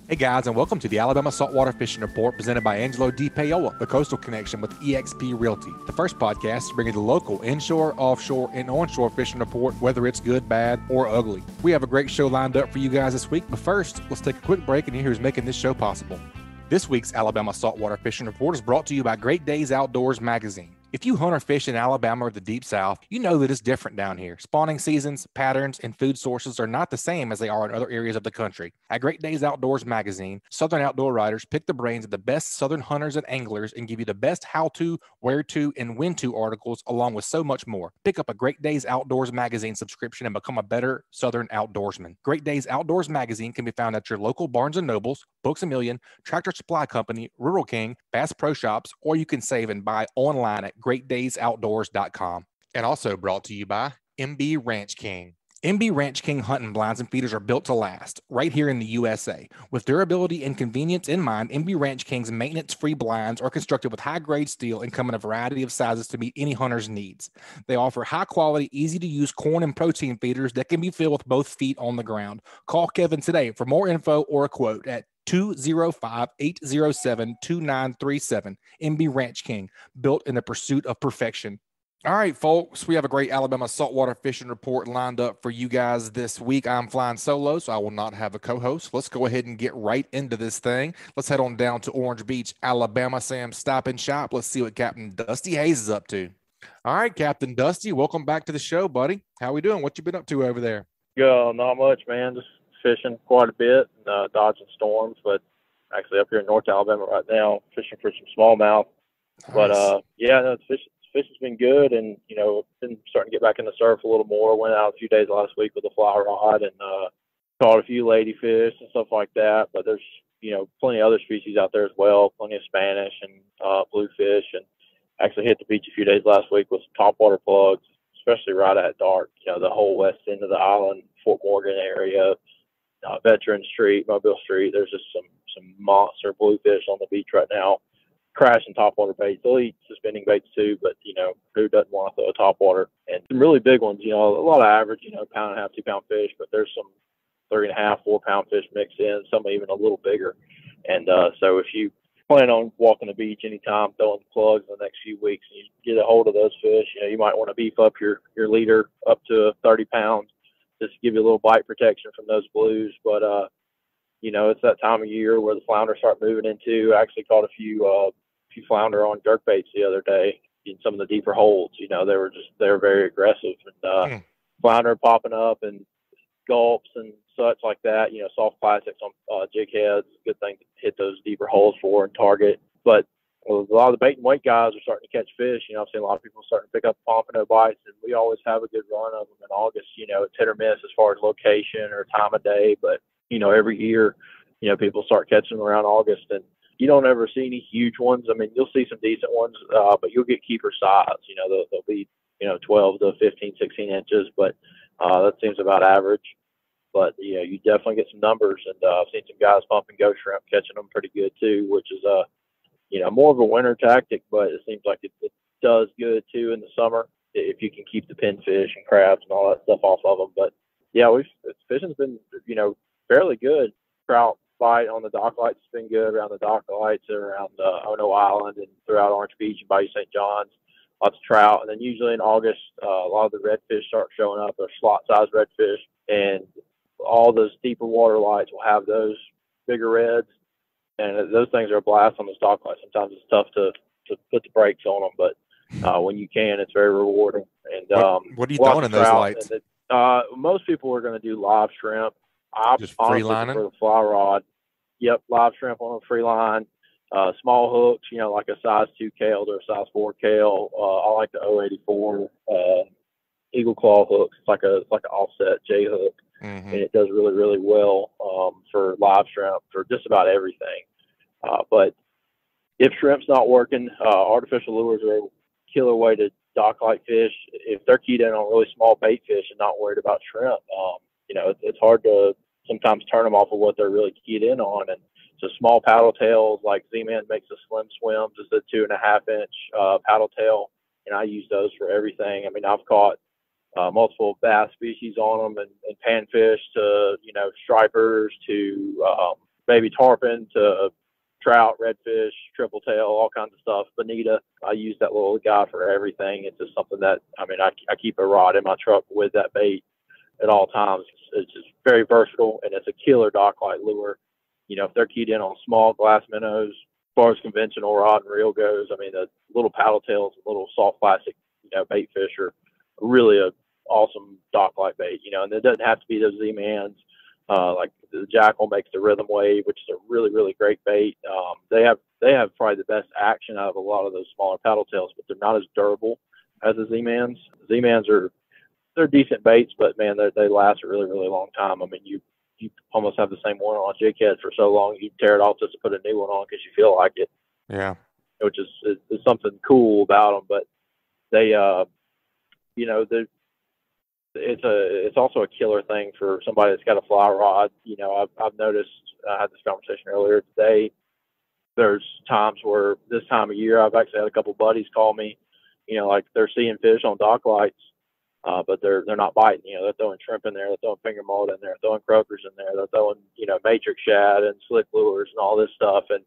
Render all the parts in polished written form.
Hey guys, and welcome to the Alabama Saltwater Fishing Report presented by Angelo DePaola, the Coastal Connection with eXp Realty. The first podcast to bring you the local inshore, offshore, and onshore fishing report, whether it's good, bad, or ugly. We have a great show lined up for you guys this week, but first, let's take a quick break and hear who's making this show possible. This week's Alabama Saltwater Fishing Report is brought to you by Great Days Outdoors magazine. If you hunt or fish in Alabama or the Deep South, you know that it's different down here. Spawning seasons, patterns, and food sources are not the same as they are in other areas of the country. At Great Days Outdoors magazine, Southern outdoor writers pick the brains of the best Southern hunters and anglers and give you the best how-to, where-to, and when-to articles, along with so much more. Pick up a Great Days Outdoors magazine subscription and become a better Southern outdoorsman. Great Days Outdoors magazine can be found at your local Barnes & Nobles, Books A Million, Tractor Supply Company, Rural King, Bass Pro Shops, or you can save and buy online at greatdaysoutdoors.com. And also brought to you by MB Ranch King. MB Ranch King hunting blinds and feeders are built to last right here in the USA. With durability and convenience in mind, MB Ranch King's maintenance-free blinds are constructed with high-grade steel and come in a variety of sizes to meet any hunter's needs. They offer high-quality, easy-to-use corn and protein feeders that can be filled with both feet on the ground. Call Kevin today for more info or a quote at 205-807-2937. MB Ranch King, built in the pursuit of perfection. All right, folks, we have a great Alabama saltwater fishing report lined up for you guys this week. I'm flying solo, so I will not have a co-host. Let's go ahead and get right into this thing. Let's head on down to Orange Beach, Alabama. Sam, stop and shop. Let's see what Captain Dusty Hayes is up to. All right, Captain Dusty, welcome back to the show, buddy. How we doing? What you been up to over there? Not much, man. Just fishing quite a bit and dodging storms, but actually up here in North Alabama right now, fishing for some smallmouth. Nice. But fishing's been good, and been starting to get back in the surf a little more. Went out a few days last week with a fly rod and caught a few ladyfish and stuff like that. But there's plenty of other species out there as well, plenty of Spanish and bluefish, and actually hit the beach a few days last week with some topwater plugs, especially right at dark. The whole west end of the island, Fort Morgan area, Veteran Street, Mobile Street. There's just some monster bluefish on the beach right now, crashing topwater baits. They'll eat suspending baits too, but who doesn't want to throw a topwater? And some really big ones, a lot of average, pound and a half, 2 pound fish, but there's some 3.5, 4 pound fish mixed in, some even a little bigger. And so if you plan on walking the beach anytime, throwing plugs in the next few weeks, and you get a hold of those fish, you might want to beef up your leader up to 30 pounds just to give you a little bite protection from those blues. But it's that time of year where the flounder start moving into. I actually caught a few flounder on jerk baits the other day in some of the deeper holes. They were very aggressive, and flounder popping up and gulps and such like that. Soft plastics on jig heads, good thing to hit those deeper holes for and target. But a lot of the bait and weight guys are starting to catch fish. I've seen a lot of people starting to pick up pompano bites, and we always have a good run of them in August. It's hit or miss as far as location or time of day, but every year, people start catching them around August, and you don't ever see any huge ones. I mean, you'll see some decent ones, but you'll get keeper size. They'll be 12 to 15, 16 inches, but that seems about average. But you definitely get some numbers, and I've seen some guys pumping ghost shrimp, catching them pretty good too, which is more of a winter tactic, but it seems like it does good too in the summer if you can keep the pinfish and crabs and all that stuff off of them. But yeah, fishing's been fairly good. Trout bite on the dock lights has been good around the dock lights around Ono Island and throughout Orange Beach and Bayou St. John's. Lots of trout, and then usually in August, a lot of the redfish start showing up. They're slot-sized redfish, and all those deeper water lights will have those bigger reds, and those things are a blast on the dock lights. Sometimes it's tough to put the brakes on them, but when you can, it's very rewarding. And what are you throwing in those lights? Most people are going to do live shrimp. I just free lining for the fly rod. Yep, live shrimp on a free line. Small hooks, like a size 2 Kale to a size 4 Kale. I like the 084 Eagle Claw hooks. It's like an offset J hook, and it does really, really well for live shrimp for just about everything. But if shrimp's not working, artificial lures are a killer way to dock light fish. If they're keyed in on really small bait fish and not worried about shrimp, it's hard to sometimes turn them off of what they're really keyed in on. And so small paddle tails, like Z-Man makes a Slim Swim, just a 2.5 inch paddle tail, and I use those for everything. I mean, I've caught multiple bass species on them, and panfish to stripers to baby tarpon to trout, redfish, triple tail, all kinds of stuff. Bonita, I use that little guy for everything. It's just something that, I mean, I keep a rod in my truck with that bait at all times. It's just very versatile, and it's a killer dock light lure. You know, if they're keyed in on small glass minnows, as far as conventional rod and reel goes, I mean, the little paddle tails and little soft plastic, you know, bait fish are really a awesome dock light bait, you know, and it doesn't have to be those Z-Mans. Like the Jackal makes the Rhythm Wave, which is a really, really great bait. They have probably the best action out of a lot of those smaller paddle tails, but they're not as durable as the Z-Mans. Z-Mans they're decent baits, but man, they last a really, really long time. I mean, you almost have the same one on a jig head for so long, you tear it off just to put a new one on because you feel like it. Yeah. Which is something cool about them, but they, you know, it's also a killer thing for somebody that's got a fly rod. You know, I've noticed, I had this conversation earlier today. There's times where this time of year, I've actually had a couple buddies call me, you know, like they're seeing fish on dock lights, but they're not biting. You know, they're throwing shrimp in there, they're throwing finger mullet in there, throwing croakers in there, they're throwing, you know, matrix shad and slick lures and all this stuff, and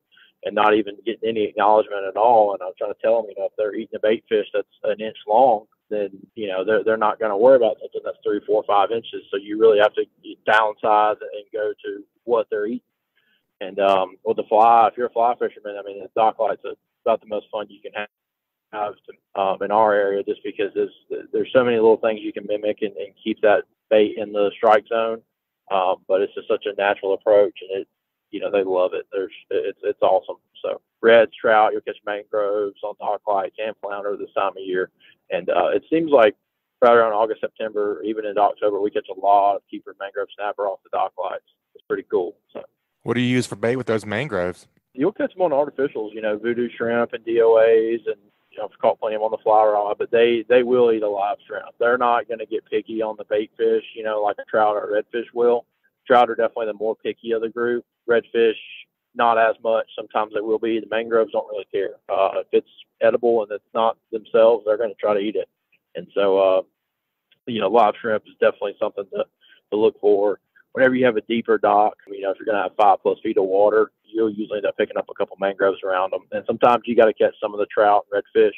not even getting any acknowledgement at all. And I'm trying to tell them, you know, if they're eating a bait fish that's an inch long, then, you know, they're not going to worry about something that's 3, 4, 5 inches. So you really have to downsize and go to what they're eating. And with the fly, if you're a fly fisherman, I mean, the dock light's about the most fun you can have in our area, just because there's so many little things you can mimic and keep that bait in the strike zone. But it's just such a natural approach, and you know, they love it. It's awesome. So reds, trout, you'll catch mangroves on dock lights and flounder this time of year. And it seems like right around August, September, even into October, we catch a lot of keeper mangrove snapper off the dock lights. It's pretty cool. So, what do you use for bait with those mangroves? You'll catch them on artificials, you know, voodoo shrimp and DOAs, and, you know, I've caught plenty of them on the fly rod, but they will eat a live shrimp. They're not going to get picky on the bait fish, you know, like a trout or a redfish will. Trout are definitely the more picky of the group. Redfish, not as much. Sometimes they will be. The mangroves don't really care. If it's edible and it's not themselves, they're going to try to eat it. And so, you know, live shrimp is definitely something to look for. Whenever you have a deeper dock, you know, if you're going to have 5+ feet of water, you'll usually end up picking up a couple mangroves around them. And sometimes you got to catch some of the trout and redfish,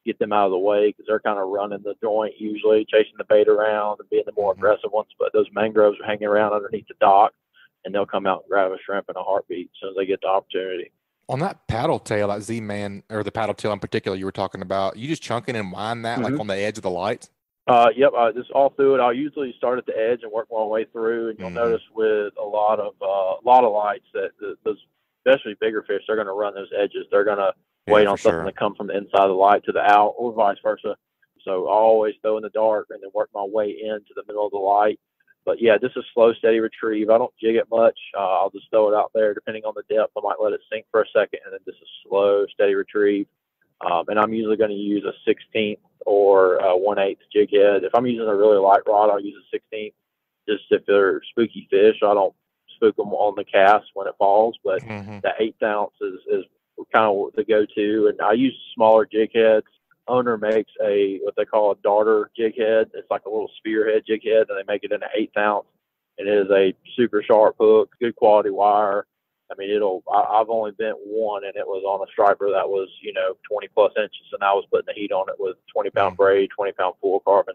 get them out of the way, because they're kind of running the joint, usually chasing the bait around and being the more aggressive ones. But those mangroves are hanging around underneath the dock, and they'll come out and grab a shrimp in a heartbeat as soon as they get the opportunity. On that paddle tail, that Z-Man, or the paddle tail in particular you were talking about, you just chunking and wind that like on the edge of the light? Yep, just all through it. I'll usually start at the edge and work my way through, and you'll notice with a lot of lights that those, especially bigger fish, they're going to run those edges. They're going to wait on something to come from the inside of the light to the out, or vice versa. So I always throw in the dark and then work my way into the middle of the light. But yeah, this is slow, steady retrieve. I don't jig it much. I'll just throw it out there. Depending on the depth, I might let it sink for a second, and then just a slow, steady retrieve. And I'm usually going to use a 16th or a 1/8 jig head. If I'm using a really light rod, I'll use a 16th. Just if they're spooky fish, I don't spook them on the cast when it falls. But the 1/8 ounce is kind of the go-to. And I use smaller jig heads. Owner makes what they call a darter jig head. It's like a little spearhead jig head, and they make it in an 1/8 ounce. And it is a super sharp hook, good quality wire. I mean, I've only bent one, and it was on a striper that was, you know, 20+ inches, and I was putting the heat on it with 20-pound braid, 20-pound fluorocarbon,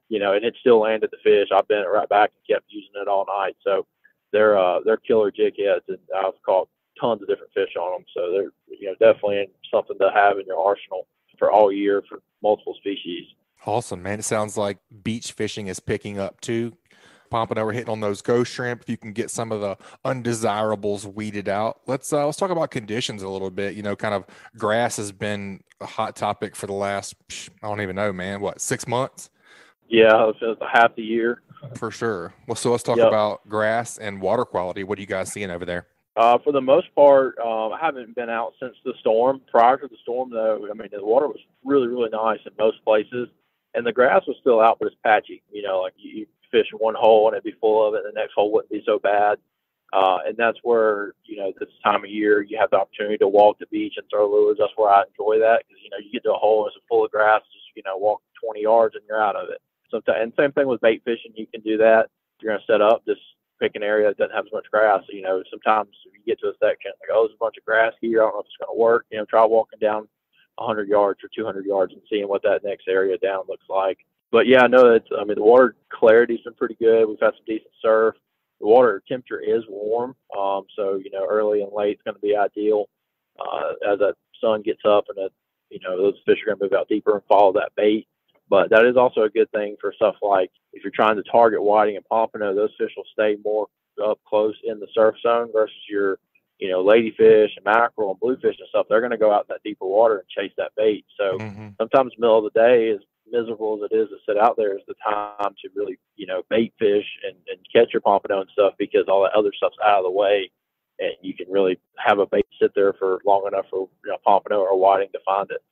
you know, and it still landed the fish. I bent it right back and kept using it all night. So they're killer jig heads, and I've caught tons of different fish on them. So they're, you know, definitely something to have in your arsenal for all year for multiple species. Awesome, man. It sounds like beach fishing is picking up too. Pumping over, hitting on those ghost shrimp. If you can get some of the undesirables weeded out. Let's talk about conditions a little bit. You know, kind of grass has been a hot topic for the last, I don't even know, man, what, 6 months? Yeah, it's half the year. For sure. Well, so let's talk about grass and water quality. What are you guys seeing over there? For the most part, I haven't been out since the storm. Prior to the storm, though, I mean, the water was really, really nice in most places, and the grass was still out, but it's patchy. You know, like you fish one hole and it'd be full of it, and the next hole wouldn't be so bad. And that's where, you know, this time of year, you have the opportunity to walk the beach and throw lures. That's where I enjoy that, because, you know, you get to a hole and it's full of grass, just, you know, walk 20 yards and you're out of it. And same thing with bait fishing. You can do that. You're going to set up, just pick an area that doesn't have as much grass. You know, sometimes if you get to a section, like, oh, there's a bunch of grass here. I don't know if it's going to work. You know, try walking down 100 yards or 200 yards and seeing what that next area down looks like. But yeah, I know that, I mean, the water clarity's been pretty good. We've had some decent surf. The water temperature is warm. So, you know, early and late is going to be ideal. As that sun gets up and that, you know, those fish are going to move out deeper and follow that bait. But that is also a good thing for stuff like if you're trying to target whiting and pompano, those fish will stay more up close in the surf zone versus your, you know, ladyfish and mackerel and bluefish and stuff. They're going to go out in that deeper water and chase that bait. So sometimes middle of the day, as miserable as it is to sit out there, is the time to really, you know, bait fish and catch your pompano and stuff, because all that other stuff's out of the way. And you can really have a bait sit there for long enough for, you know, pompano or whiting to find it.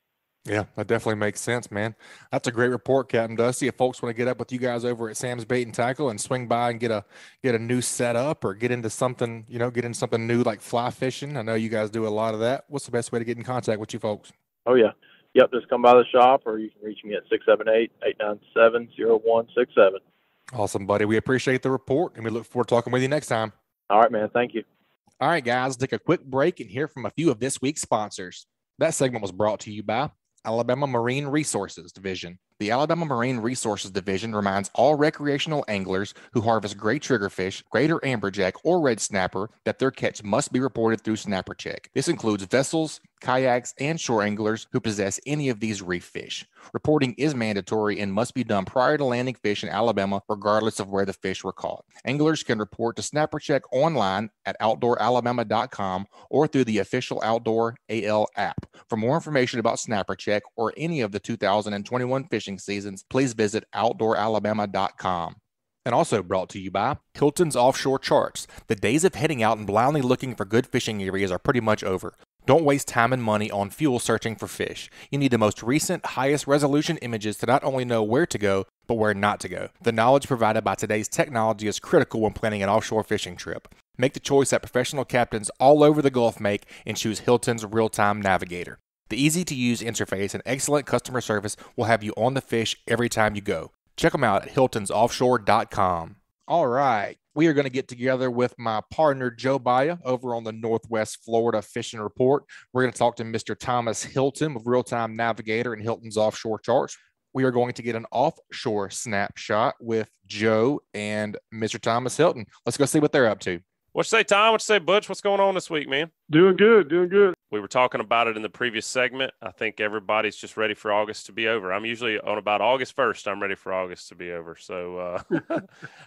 Yeah, that definitely makes sense, man. That's a great report, Captain Dusty. If folks want to get up with you guys over at Sam's Bait and Tackle and swing by and get a new setup or get into something, you know, get into something new like fly fishing, I know you guys do a lot of that. What's the best way to get in contact with you folks? Oh, yeah. Yep, just come by the shop, or you can reach me at 678-897-0167. Awesome, buddy. We appreciate the report, and we look forward to talking with you next time. All right, man. Thank you. All right, guys, take a quick break and hear from a few of this week's sponsors. That segment was brought to you by Alabama Marine Resources Division. The Alabama Marine Resources Division reminds all recreational anglers who harvest gray triggerfish, greater amberjack, or red snapper that their catch must be reported through Snapper Check. This includes vessels, kayaks, and shore anglers who possess any of these reef fish. Reporting is mandatory and must be done prior to landing fish in Alabama, regardless of where the fish were caught. Anglers can report to Snapper Check online at outdooralabama.com or through the official Outdoor AL app. For more information about Snapper Check or any of the 2021 fishing seasons, please visit outdooralabama.com. And also brought to you by Hilton's Offshore Charts. The days of heading out and blindly looking for good fishing areas are pretty much over. Don't waste time and money on fuel searching for fish. You need the most recent, highest resolution images to not only know where to go, but where not to go. The knowledge provided by today's technology is critical when planning an offshore fishing trip. Make the choice that professional captains all over the Gulf make and choose Hilton's Real-Time Navigator. The easy-to-use interface and excellent customer service will have you on the fish every time you go. Check them out at hiltonsoffshore.com. All right. We are going to get together with my partner, Joe Baya, over on the Northwest Florida Fishing Report. We're going to talk to Mr. Thomas Hilton of Real-Time Navigator and Hilton's Offshore Charts. We are going to get an offshore snapshot with Joe and Mr. Thomas Hilton. Let's go see what they're up to. What you say, Tom? What you say, Butch? What's going on this week, man? Doing good, doing good. We were talking about it in the previous segment. I think everybody's just ready for August to be over. I'm usually on about August 1st. I'm ready for August to be over. So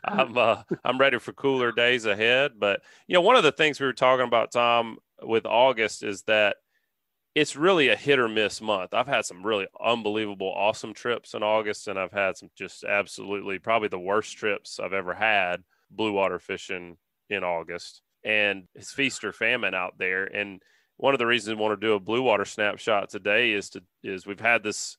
I'm ready for cooler days ahead. But, you know, one of the things we were talking about, Tom, with August is that it's really a hit or miss month. I've had some really unbelievable, awesome trips in August, and I've had some just absolutely probably the worst trips I've ever had blue water fishing in August. And it's feast or famine out there. And one of the reasons I want to do a blue water snapshot today is we've had this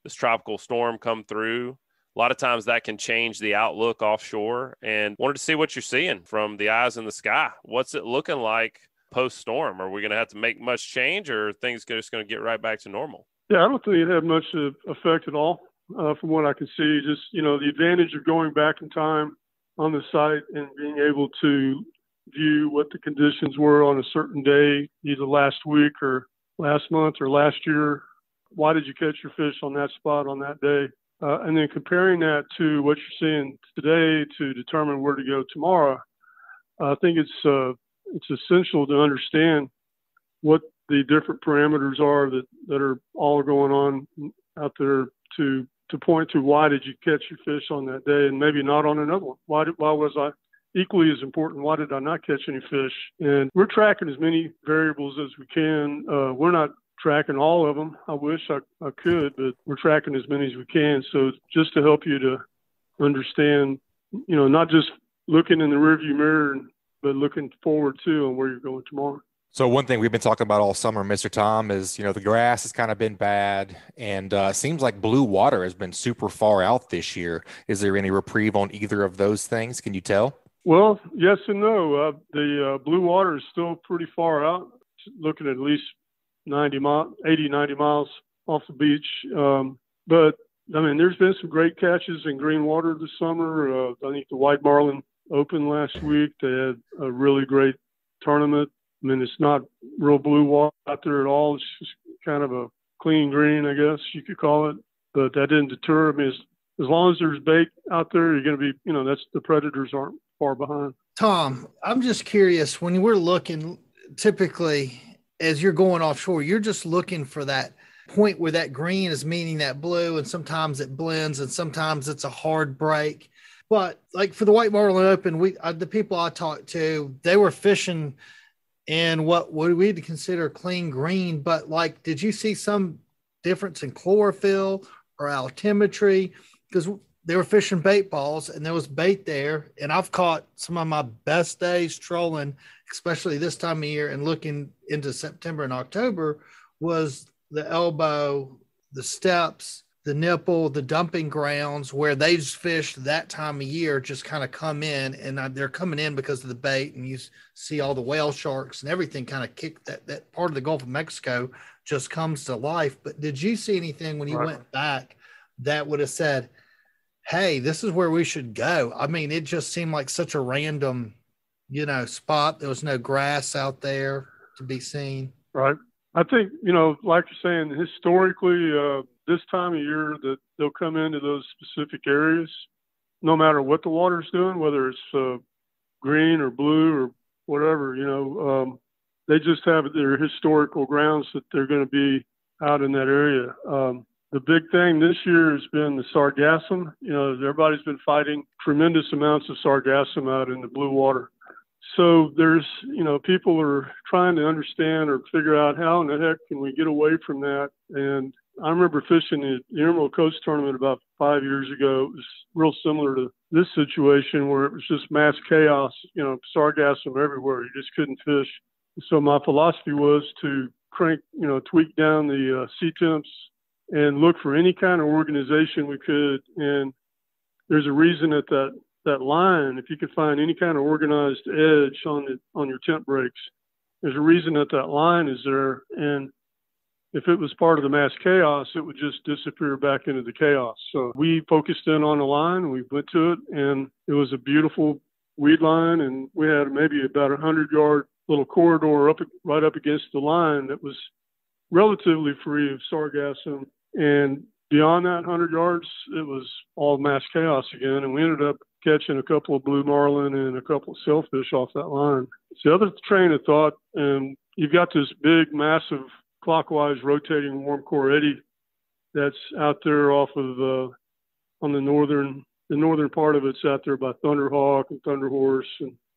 tropical storm come through. A lot of times that can change the outlook offshore, and wanted to see what you're seeing from the eyes in the sky. What's it looking like post-storm? Are we going to have to make much change, or are things just going to get right back to normal? Yeah, I don't think it had much effect at all from what I can see. Just, you know, the advantage of going back in time on the site and being able to view what the conditions were on a certain day, either last week or last month or last year. Why did you catch your fish on that spot on that day? And then comparing that to what you're seeing today to determine where to go tomorrow. I think it's essential to understand what the different parameters are that are all going on out there to point to why did you catch your fish on that day and maybe not on another one. Why was I equally as important? Why did I not catch any fish? And we're tracking as many variables as we can. We're not tracking all of them. I wish I could, but we're tracking as many as we can. So just to help you to understand, you know, not just looking in the rearview mirror, but looking forward too on where you're going tomorrow. So one thing we've been talking about all summer, Mr. Tom, is, you know, the grass has kind of been bad, and seems like blue water has been super far out this year. Is there any reprieve on either of those things? Can you tell? Well, yes and no. The blue water is still pretty far out, looking at least 90 miles off the beach. But, I mean, there's been some great catches in green water this summer. I think the white marlin Open last week. They had a really great tournament. I mean, it's not real blue water out there at all. It's just kind of a clean green, I guess you could call it. But that didn't deter. I mean, as long as there's bait out there, you're going to be, that's the predators aren't far behind. Tom, I'm just curious, when we're looking, typically as you're going offshore, you're just looking for that point where that green is meeting that blue, and sometimes it blends and sometimes it's a hard break. But like for the White Marlin Open, the people I talked to, they were fishing in what we'd consider clean green. But like, did you see some difference in chlorophyll or altimetry? Because they were fishing bait balls and there was bait there. And I've caught some of my best days trolling, especially this time of year and looking into September and October, was the elbow, the steps, the nipple, the dumping grounds, where they've fished that time of year just kind of come in, and they're coming in because of the bait, and you see all the whale sharks and everything kind of kick that part of the Gulf of Mexico just comes to life. But did you see anything when you went back that would have said, hey, this is where we should go? I mean, it just seemed like such a random, spot. There was no grass out there to be seen. Right. I think, like you're saying, historically, this time of year that they'll come into those specific areas, no matter what the water's doing, whether it's green or blue or whatever, they just have their historical grounds that they're going to be out in that area. The big thing this year has been the sargassum. Everybody's been fighting tremendous amounts of sargassum out in the blue water. So there's, people are trying to understand or figure out how in the heck can we get away from that. And I remember fishing the Emerald Coast tournament about 5 years ago. It was real similar to this situation where it was just mass chaos, sargassum everywhere. You just couldn't fish. So my philosophy was to tweak down the sea temps and look for any kind of organization we could. And there's a reason that line, if you could find any kind of organized edge on your temp breaks, there's a reason that line is there. And if it was part of the mass chaos, it would just disappear back into the chaos. So we focused in on the line, we went to it, and it was a beautiful weed line. And we had maybe about 100-yard little corridor right up against the line that was relatively free of sargassum. And beyond that 100 yards, it was all mass chaos again. And we ended up catching a couple of blue marlin and a couple of sailfish off that line. It's the other train of thought, and you've got this big, massive, clockwise rotating warm core eddy that's out there off of on the northern part of it's out there by Thunderhawk and Thunderhorse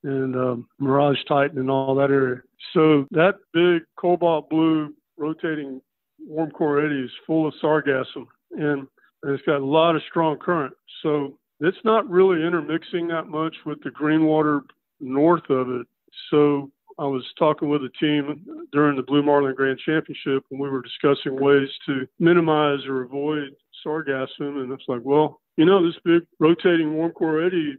and Mirage Titan and all that area. So that big cobalt blue rotating warm core eddy is full of sargassum, and it's got a lot of strong current. So it's not really intermixing that much with the green water north of it. So I was talking with a team during the Blue Marlin Grand Championship, and we were discussing ways to minimize or avoid sargassum. And it's like, well, this big rotating warm core eddy,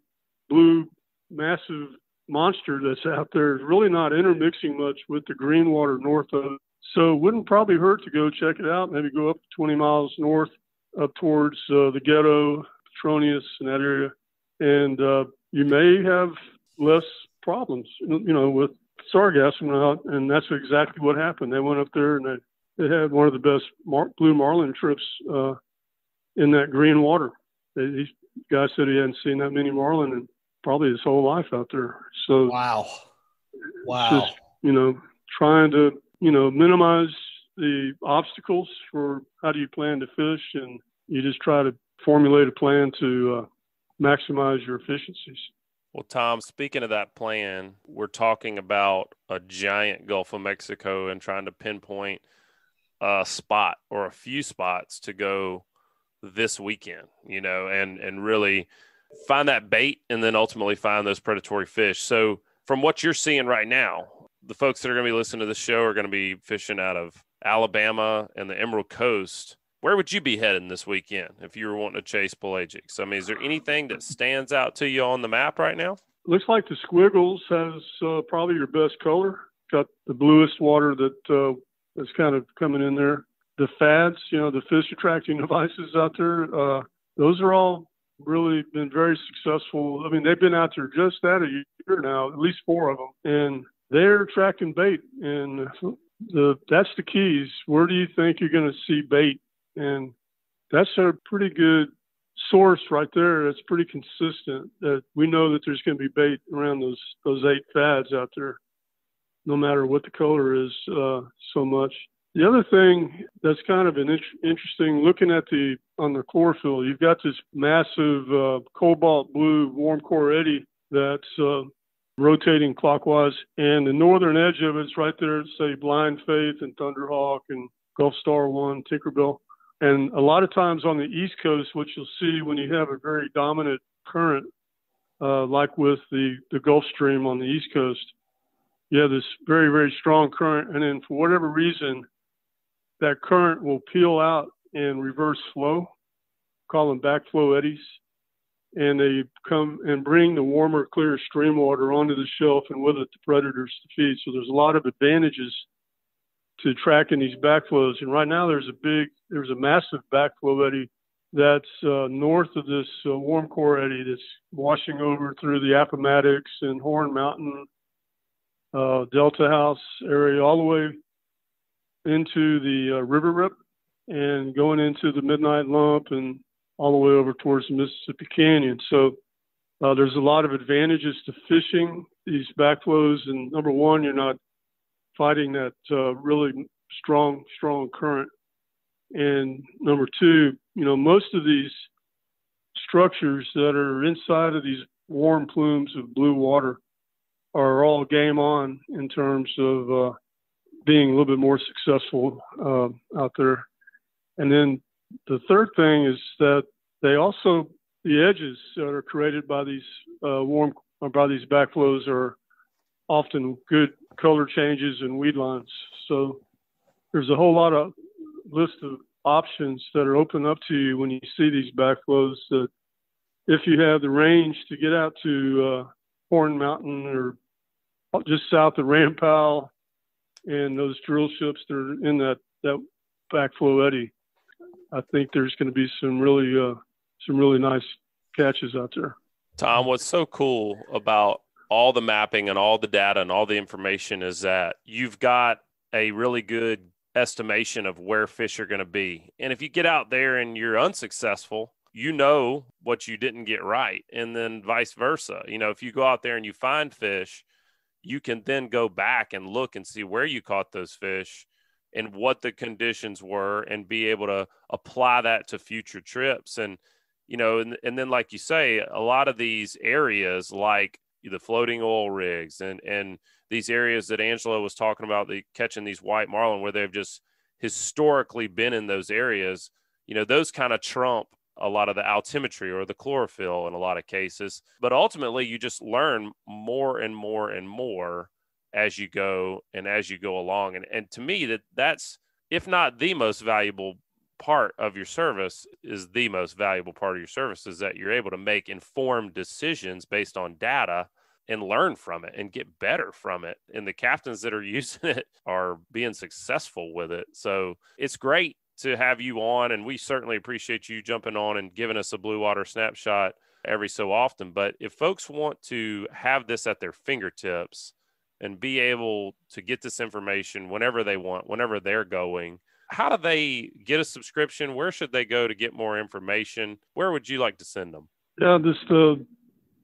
blue, massive monster that's out there is really not intermixing much with the green water north of it. So it wouldn't probably hurt to go check it out, maybe go up 20 miles north, up towards the Ghetto, Photonis, and that area. And you may have less problems, with sargassum out, and that's exactly what happened. They went up there and they had one of the best blue marlin trips in that green water. These guys said he hadn't seen that many marlin in probably his whole life out there. So wow, just trying to minimize the obstacles for how do you plan to fish, and you just try to formulate a plan to maximize your efficiencies. Well, Tom, speaking of that plan, we're talking about a giant Gulf of Mexico and trying to pinpoint a spot or a few spots to go this weekend, and really find that bait and then ultimately find those predatory fish. So from what you're seeing right now, the folks that are going to be listening to this show are going to be fishing out of Alabama and the Emerald Coast. Where would you be heading this weekend if you were wanting to chase pelagics? I mean, is there anything that stands out to you on the map right now? Looks like the Squiggles has probably your best color. Got the bluest water that's kind of coming in there. The fads, the fish attracting devices out there, those are all really been very successful. I mean, they've been out there just that a year now, at least 4 of them, and they're tracking bait. And that's the keys. Where do you think you're going to see bait? And that's a pretty good source right there. That's pretty consistent, that we know that there's going to be bait around those 8 fads out there, no matter what the color is, so much. The other thing that's kind of an interesting, looking at on the chlorophyll, you've got this massive cobalt blue warm core eddy that's rotating clockwise, and the northern edge of it's right there, say Blind Faith and Thunderhawk and Gulf Star 1, Tinkerbell. And a lot of times on the East Coast, what you'll see when you have a very dominant current, like with the Gulf Stream on the East Coast, you have this very, very strong current, and then for whatever reason, that current will peel out and reverse flow, call them backflow eddies, and they come and bring the warmer, clear stream water onto the shelf and with it the predators to feed. So there's a lot of advantages to tracking these backflows. And right now there's a massive backflow eddy that's north of this warm core eddy that's washing over through the Appomattox and Horn Mountain, Delta House area, all the way into the river rip and going into the Midnight Lump and all the way over towards the Mississippi Canyon. So there's a lot of advantages to fishing these backflows. And number one, you're not fighting that really strong current. And number two, most of these structures that are inside of these warm plumes of blue water are all game on in terms of being a little bit more successful out there. And then the third thing is that the edges that are created by these backflows are often good color changes and weed lines. So there's a whole lot of list of options that are open up to you when you see these backflows, that if you have the range to get out to Horn Mountain or just south of Rampal and those drill ships that are in that backflow eddy, I think there's going to be some really nice catches out there. Tom, what's so cool about all the mapping and all the data and all the information is that you've got a really good estimation of where fish are going to be. And if you get out there and you're unsuccessful, you know what you didn't get right. And then vice versa. If you go out there and you find fish, you can then go back and look and see where you caught those fish and what the conditions were and be able to apply that to future trips. And, and then like you say, a lot of these areas like the floating oil rigs and these areas that Angelo was talking about, catching these white marlin where they've just historically been in those areas, those kind of trump a lot of the altimetry or the chlorophyll in a lot of cases. But ultimately, you just learn more and more and more as you go along. And to me, that's, if not the most valuable part of your service, is the most valuable part of your service, is that you're able to make informed decisions based on data and learn from it and get better from it. And the captains that are using it are being successful with it. So it's great to have you on, and we certainly appreciate you jumping on and giving us a blue water snapshot every so often. But if folks want to have this at their fingertips and be able to get this information whenever they want, whenever they're going, how do they get a subscription? Where should they go to get more information? Where would you like to send them? Yeah, I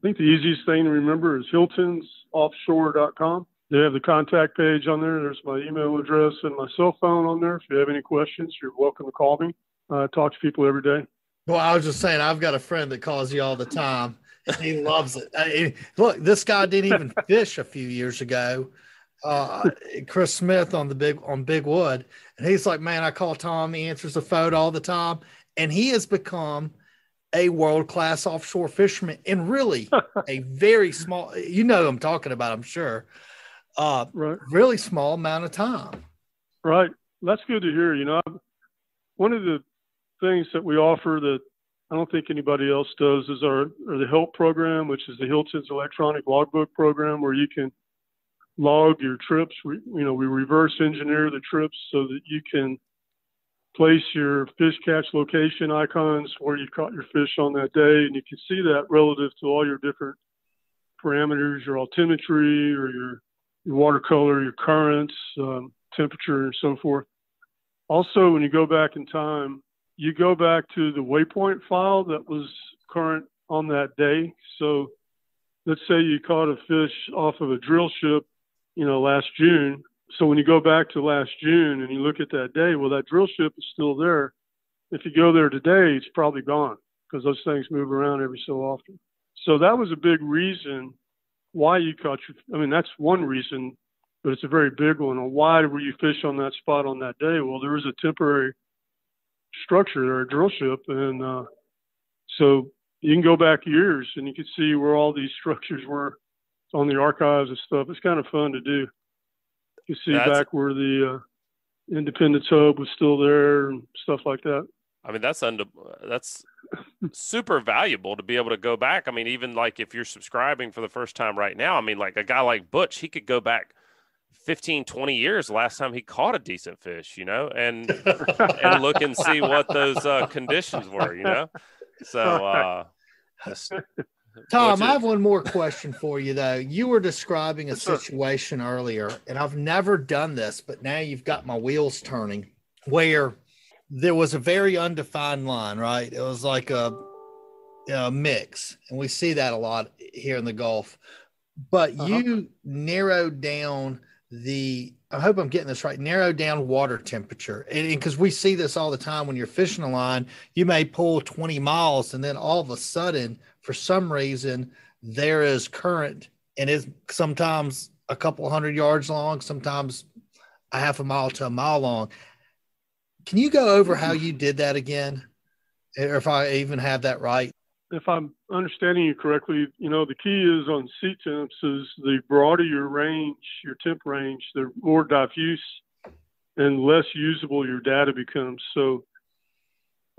think the easiest thing to remember is hiltonsoffshore.com. They have the contact page on there. There's my email address and my cell phone on there. If you have any questions, you're welcome to call me. I talk to people every day. Well, I was just saying, I've got a friend that calls you all the time. He loves it. Look, this guy didn't even fish a few years ago. Chris Smith on Big Wood. And he's like, man, I call Tom. He answers the phone all the time. And he has become a world-class offshore fisherman in really a very small, I'm talking about, I'm sure, right. Really small amount of time. Right. That's good to hear. One of the things that we offer that I don't think anybody else does is the HELP program, which is the Hilton's electronic logbook program, where you can log your trips. We reverse engineer the trips so that you can place your fish catch location icons where you caught your fish on that day, and you can see that relative to all your different parameters, your altimetry or your watercolor, your currents, temperature, and so forth. Also, when you go back in time, you go back to the waypoint file that was current on that day. So let's say you caught a fish off of a drill ship, last June. So when you go back to last June and you look at that day, well, that drill ship is still there. If you go there today, it's probably gone because those things move around every so often. So that was a big reason why you caught that's one reason, but it's a very big one. Why were you fish on that spot on that day? Well, there was a temporary structure or a drill ship. And so you can go back years and you can see where all these structures were on the archives and stuff. It's kind of fun to do. You see back where the Independence Hub was still there and stuff like that. I mean, that's super valuable to be able to go back. I mean, even like if you're subscribing for the first time right now, I mean, like a guy like Butch, he could go back 15, 20 years last time he caught a decent fish, and look and see what those conditions were, So, Tom, I have one more question for you, though. You were describing a situation earlier, and I've never done this, but now you've got my wheels turning, where there was a very undefined line, right? It was like a mix, and we see that a lot here in the Gulf. But you narrowed down I hope I'm getting this right, narrowed down water temperature. And because we see this all the time when you're fishing a line, you may pull 20 miles, and then all of a sudden, for some reason, there is current, and it's sometimes a couple 100 yards long, sometimes a half a mile to a mile long. Can you go over how you did that again? Or if I even have that right? If I'm understanding you correctly, the key is on sea temps is the broader your range, your temp range, the more diffuse and less usable your data becomes. So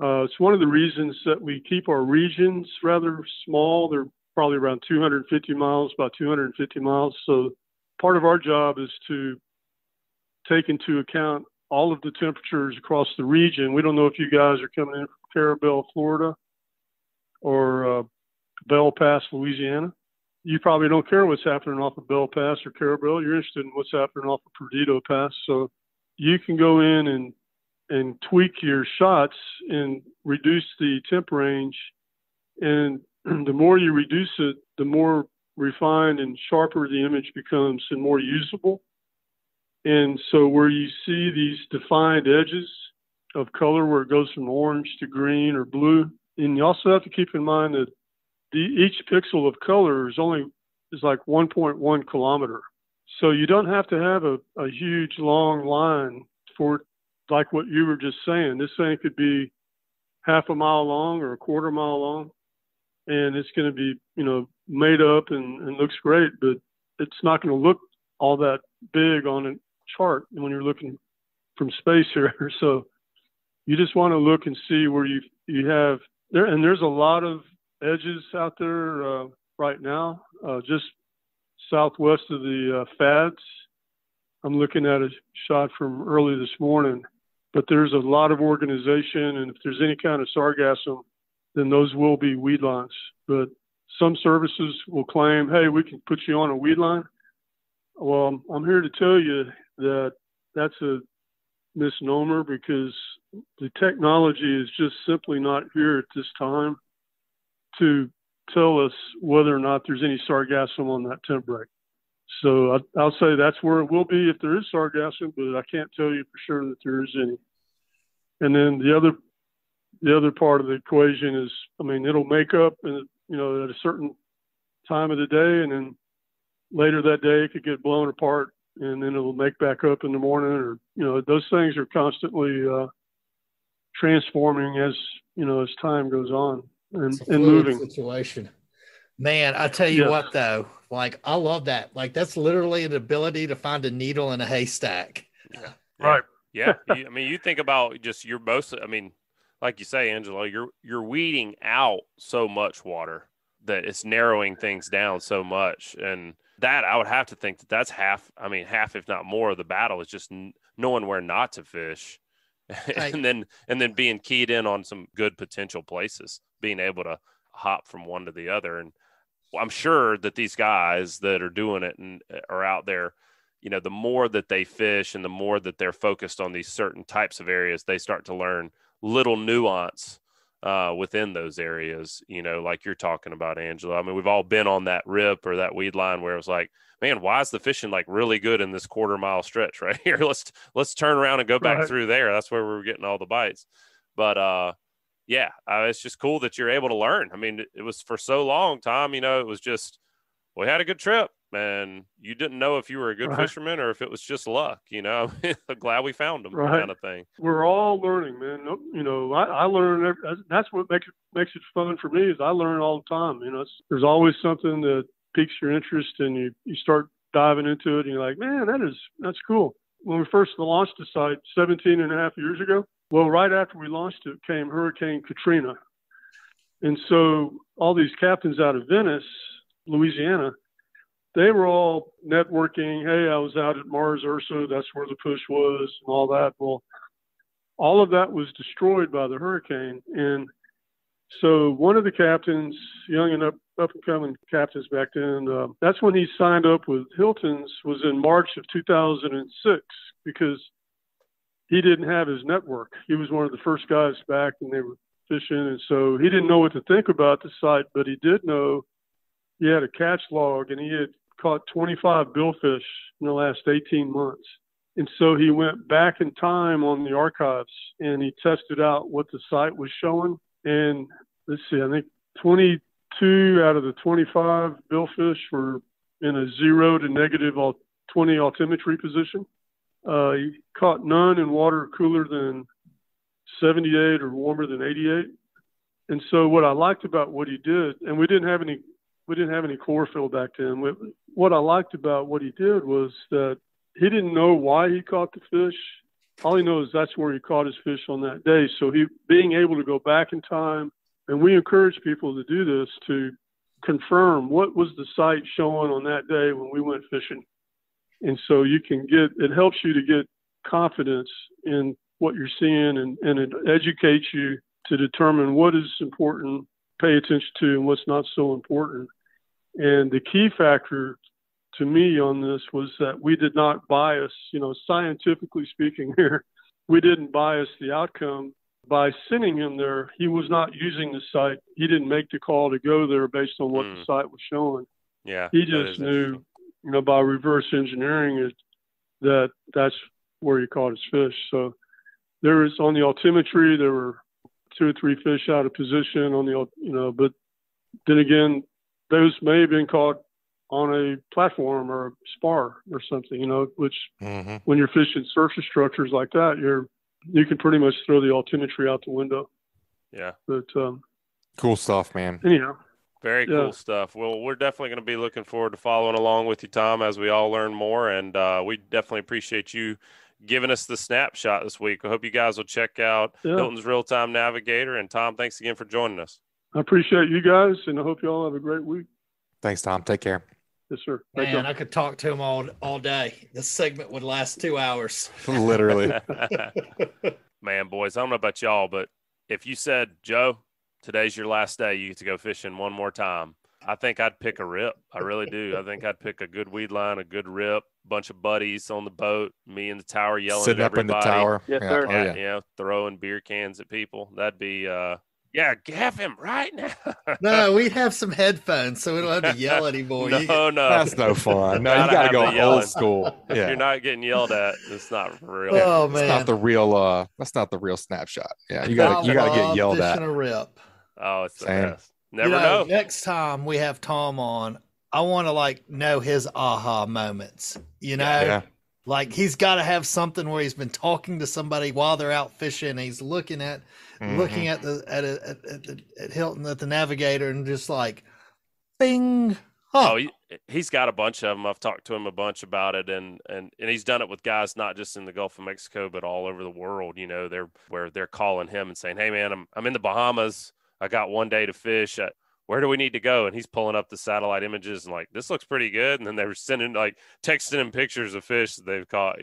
it's one of the reasons that we keep our regions rather small. They're probably around 250 miles, about 250 miles. So part of our job is to take into account all of the temperatures across the region. We don't know if you guys are coming in from Carabel, Florida, or Bell Pass, Louisiana. You probably don't care what's happening off of Bell Pass or Carabel. You're interested in what's happening off of Perdido Pass. So you can go in and tweak your shots and reduce the temp range. And the more you reduce it, the more refined and sharper the image becomes and more usable. And so where you see these defined edges of color where it goes from orange to green or blue, and you also have to keep in mind that each pixel of color is like 1.1 kilometer. So you don't have to have a huge long line for, like what you were just saying. This thing could be half a mile long or a quarter mile long, and it's going to be, made up and looks great, but it's not going to look all that big on a chart when you're looking from space here. So you just want to look and see where you have there. And there's a lot of edges out there right now, just southwest of the Fads. I'm looking at a shot from early this morning, but there's a lot of organization. And if there's any kind of sargassum, then those will be weed lines. But some services will claim, hey, we can put you on a weed line. Well, I'm here to tell you that that's a misnomer, because the technology is just simply not here at this time to tell us whether or not there's any sargassum on that temp break. So I'll say that's where it will be if there is sargassum, but I can't tell you for sure that there is any. And then the other part of the equation is, it'll make up, at a certain time of the day, and then later that day it could get blown apart, and then it'll make back up in the morning, or those things are constantly transforming as time goes on and moving. Situation. Man, I tell you what, though, like, I love that. Like, that's literally an ability to find a needle in a haystack. Yeah. Right. Yeah. You think about just like you say, Angelo, you're weeding out so much water that it's narrowing things down so much. And that, I would have to think that's half, if not more of the battle, is just knowing where not to fish Right. and then being keyed in on some good potential places, being able to hop from one to the other. And I'm sure that these guys that are doing it and are out there, you know, the more that they fish and the more that they're focused on these certain types of areas, they start to learn little nuance within those areas, you know, like you're talking about, Angelo. I mean, we've all been on that rip or that weed line where it was like, man, why is the fishing like really good in this quarter-mile stretch right here? Let's turn around and go back through there. That's where we were getting all the bites. But yeah, it's just cool that you're able to learn. I mean, it was for so long, Tom, you know, it was just, we had a good trip and you didn't know if you were a good fisherman or if it was just luck, you know. I'm glad we found them, kind of thing. We're all learning, man. You know, I learn. That's what makes it fun for me is I learn all the time. You know, there's always something that piques your interest and you start diving into it and you're like, man, that's cool. When we first launched the site 17 and a half years ago, well, right after we launched it came Hurricane Katrina. And so all these captains out of Venice, Louisiana, they were all networking. Hey, I was out at Mars Ursa. That's where the push was and all that. Well, all of that was destroyed by the hurricane. And so one of the captains, young and up and coming captains back then, that's when he signed up with Hilton's, was in March of 2006 because he didn't have his network. He was one of the first guys back and they were fishing. And so he didn't know what to think about the site, but he did know he had a catch log and he had caught 25 billfish in the last 18 months. And so he went back in time on the archives and he tested out what the site was showing. And let's see, I think 22 out of the 25 billfish were in a 0 to negative 20 altimetry position. He caught none in water cooler than 78 or warmer than 88. And so what I liked about what he did, and we didn't have any chlorophyll back then. What I liked about what he did was that he didn't know why he caught the fish. All he knows is that's where he caught his fish on that day. So he being able to go back in time, and we encourage people to do this to confirm what was the site showing on that day when we went fishing. And so it helps you to get confidence in what you're seeing and it educates you to determine what is important, pay attention to, and what's not so important. And the key factor to me on this was that we did not bias, you know, scientifically speaking here, we didn't bias the outcome by sending him there. He was not using the site. He didn't make the call to go there based on what the site was showing. Yeah. He just knew, you know, by reverse engineering it, that's where he caught his fish. So there was on the altimetry, there were 2 or 3 fish out of position on the, you know, but then again, those may have been caught on a platform or a spar or something, you know, which when you're fishing surface structures like that, you can pretty much throw the altimetry out the window. Yeah. But cool stuff, man. Anyhow. Very cool stuff. Well, we're definitely going to be looking forward to following along with you, Tom, as we all learn more. And we definitely appreciate you giving us the snapshot this week. I hope you guys will check out Hilton's Real-Time Navigator. And Tom, thanks again for joining us. I appreciate you guys, and I hope you all have a great week. Thanks, Tom. Take care. Yes, sir. Man, I could talk to him all day. This segment would last 2 hours. Literally. Man, boys, I don't know about y'all, but if you said, Joe, today's your last day, you get to go fishing one more time, I think I'd pick a rip. I really do. I think I'd pick a good weed line, a good rip, bunch of buddies on the boat, me in the tower yelling sitting at up in everybody. the tower. Yes, sir. You know, throwing beer cans at people. That'd be gaff him right now. No, we'd have some headphones so we don't have to yell anymore. No. That's no fun. No, you gotta go old school. If you're not getting yelled at, it's not for real. Oh man, it's not the real. That's not the real snapshot. Yeah, you gotta get yelled at. A rip. Oh, it's the best. Never know. Next time we have Tom on, I want to know his aha moments. You know, like he's got to have something where he's been talking to somebody while they're out fishing. And he's looking at Hilton at the Navigator and just like, bing. Huh. Oh, he's got a bunch of them. I've talked to him a bunch about it, and he's done it with guys not just in the Gulf of Mexico but all over the world. You know, they're calling him and saying, "Hey, man, I'm in the Bahamas. I got one day to fish. where do we need to go? And he's pulling up the satellite images and like, this looks pretty good. And then they were texting him pictures of fish that they've caught,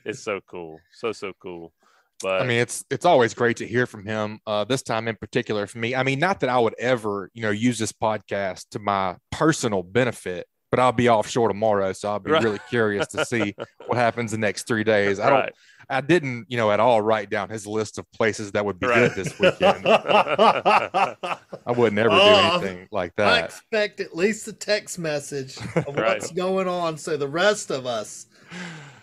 It's so cool. So cool. But I mean, it's always great to hear from him. This time in particular for me, I mean, not that I would ever, use this podcast to my personal benefit, but I'll be offshore tomorrow. So I'll be really curious to see what happens the next 3 days. I didn't, at all write down his list of places that would be good this weekend. I wouldn't ever do anything like that. I expect at least a text message of what's going on. So the rest of us,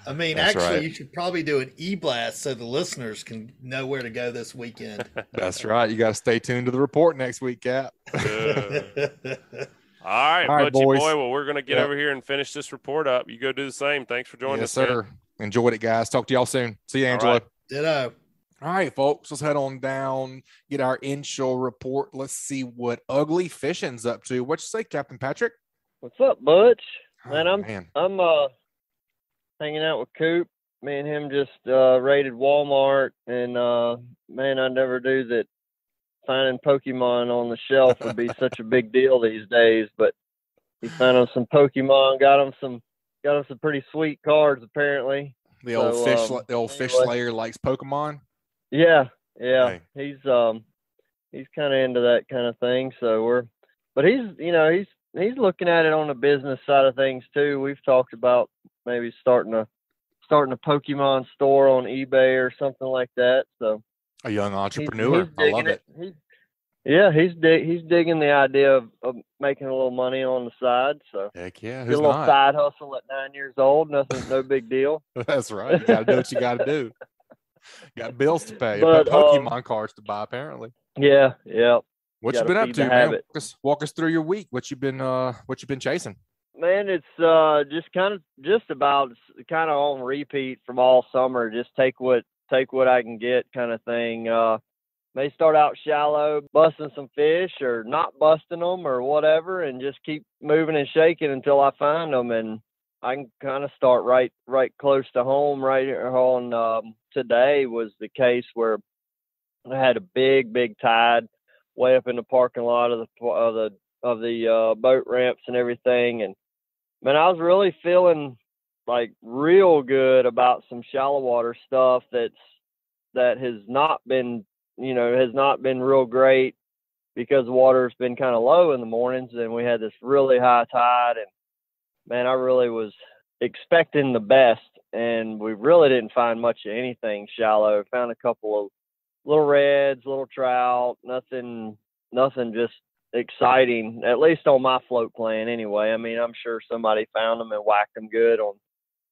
I mean, you should probably do an e-blast so the listeners can know where to go this weekend. That's right. You got to stay tuned to the report next week, Cap. All right, Butchie boy. Well, we're going to get over here and finish this report up. You go do the same. Thanks for joining us, sir. Man. Enjoyed it, guys. Talk to y'all soon. See you, Angelo. Right. Ditto. All right, folks. Let's head on down, get our inshore report. Let's see what Ugly Fishing's up to. What you say, Captain Patrick? What's up, Butch? Man, I'm hanging out with Coop. Me and him just raided Walmart, and man, I never knew that finding Pokemon on the shelf would be such a big deal these days. But he found him some Pokemon, got him some pretty sweet cards apparently. The old fish slayer likes Pokemon. Yeah. Hey. He's kind of into that kind of thing. So he's looking at it on the business side of things too. We've talked about maybe starting a Pokemon store on eBay or something like that. So a young entrepreneur. I love it. He's digging the idea of making a little money on the side. So heck yeah, a little side hustle at 9 years old. No big deal. That's right. You got to do what you got to do. Got bills to pay. But, Pokemon cards to buy apparently. Yeah. What you been up to, man? Walk us through your week. What you been chasing? Man, it's just about on repeat from all summer. Just take what I can get, kind of thing. May start out shallow, busting some fish, or not busting them, or whatever, and just keep moving and shaking until I find them. And I can kind of start right close to home. Right on today was the case where I had a big tide way up in the parking lot of the boat ramps and everything. And man, I was really feeling like real good about some shallow water stuff that has not been real great because the water's been kind of low in the mornings, and we had this really high tide. And man, I really was expecting the best, and we really didn't find much of anything shallow. Found a couple of little reds, little trout, nothing just exciting, at least on my float plan anyway. I mean, I'm sure somebody found them and whacked them good on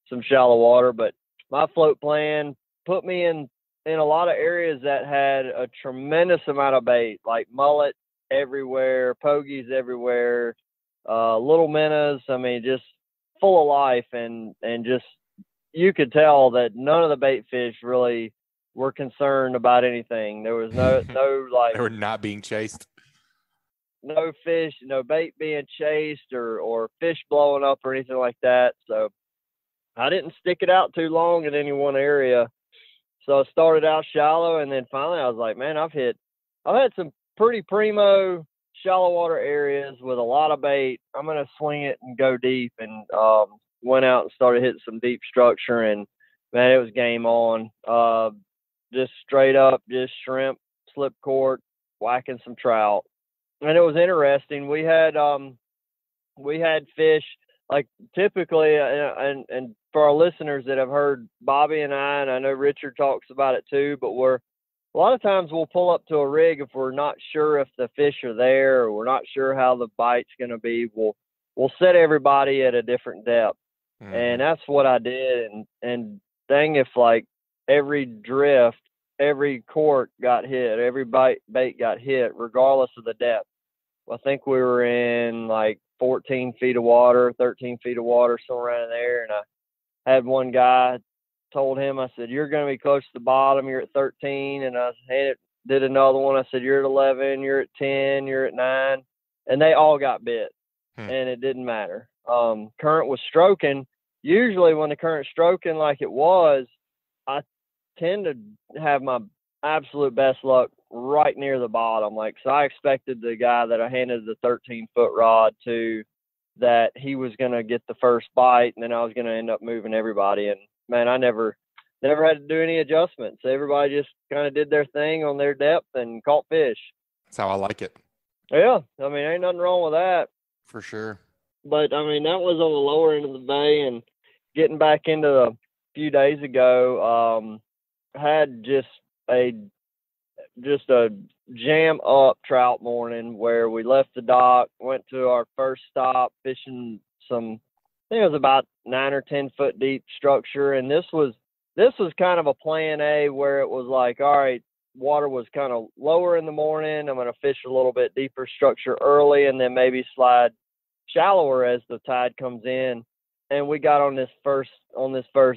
some shallow water, but my float plan put me in a lot of areas that had a tremendous amount of bait, like mullet everywhere, pogies everywhere, little minnows. I mean, just full of life, and just, you could tell that none of the bait fish really were concerned about anything. There was no like, they were not being chased. No fish, no bait being chased or fish blowing up or anything like that. So I didn't stick it out too long in any one area. So I started out shallow, and then finally I was like, man, I've had some pretty primo shallow water areas with a lot of bait. I'm going to swing it and go deep, and went out and started hitting some deep structure, and man, it was game on. Just straight up, just shrimp, slip cord, whacking some trout. And it was interesting. We had fish, like typically, and for our listeners that have heard Bobby and I know Richard talks about it too, but a lot of times we'll pull up to a rig if we're not sure if the fish are there, or we're not sure how the bite's going to be. We'll set everybody at a different depth. Mm-hmm. And that's what I did. And dang, if like every drift, every cork got hit, every bait got hit, regardless of the depth. I think we were in like 14 feet of water, 13 feet of water, somewhere around there. And I had one guy, told him, I said, you're going to be close to the bottom. You're at 13. And I did another one. I said, you're at 11, you're at 10, you're at 9. And they all got bit. And it didn't matter. Current was stroking. Usually when the current's stroking like it was, I tend to have my absolute best luck right near the bottom. Like, so I expected the guy that I handed the 13-foot rod to, that he was going to get the first bite, and then I was going to end up moving everybody. And man, I never had to do any adjustments. Everybody just kind of did their thing on their depth and caught fish. That's how I like it. Yeah. I mean, ain't nothing wrong with that. For sure. But I mean, that was on the lower end of the bay. And getting back into a few days ago, had just a jam up trout morning where we left the dock, went to our first stop fishing some, I think it was about 9 or 10 foot deep structure. And this was kind of a plan A, where it was like, all right, water was kind of lower in the morning. I'm going to fish a little bit deeper structure early and then maybe slide shallower as the tide comes in. And we got on this first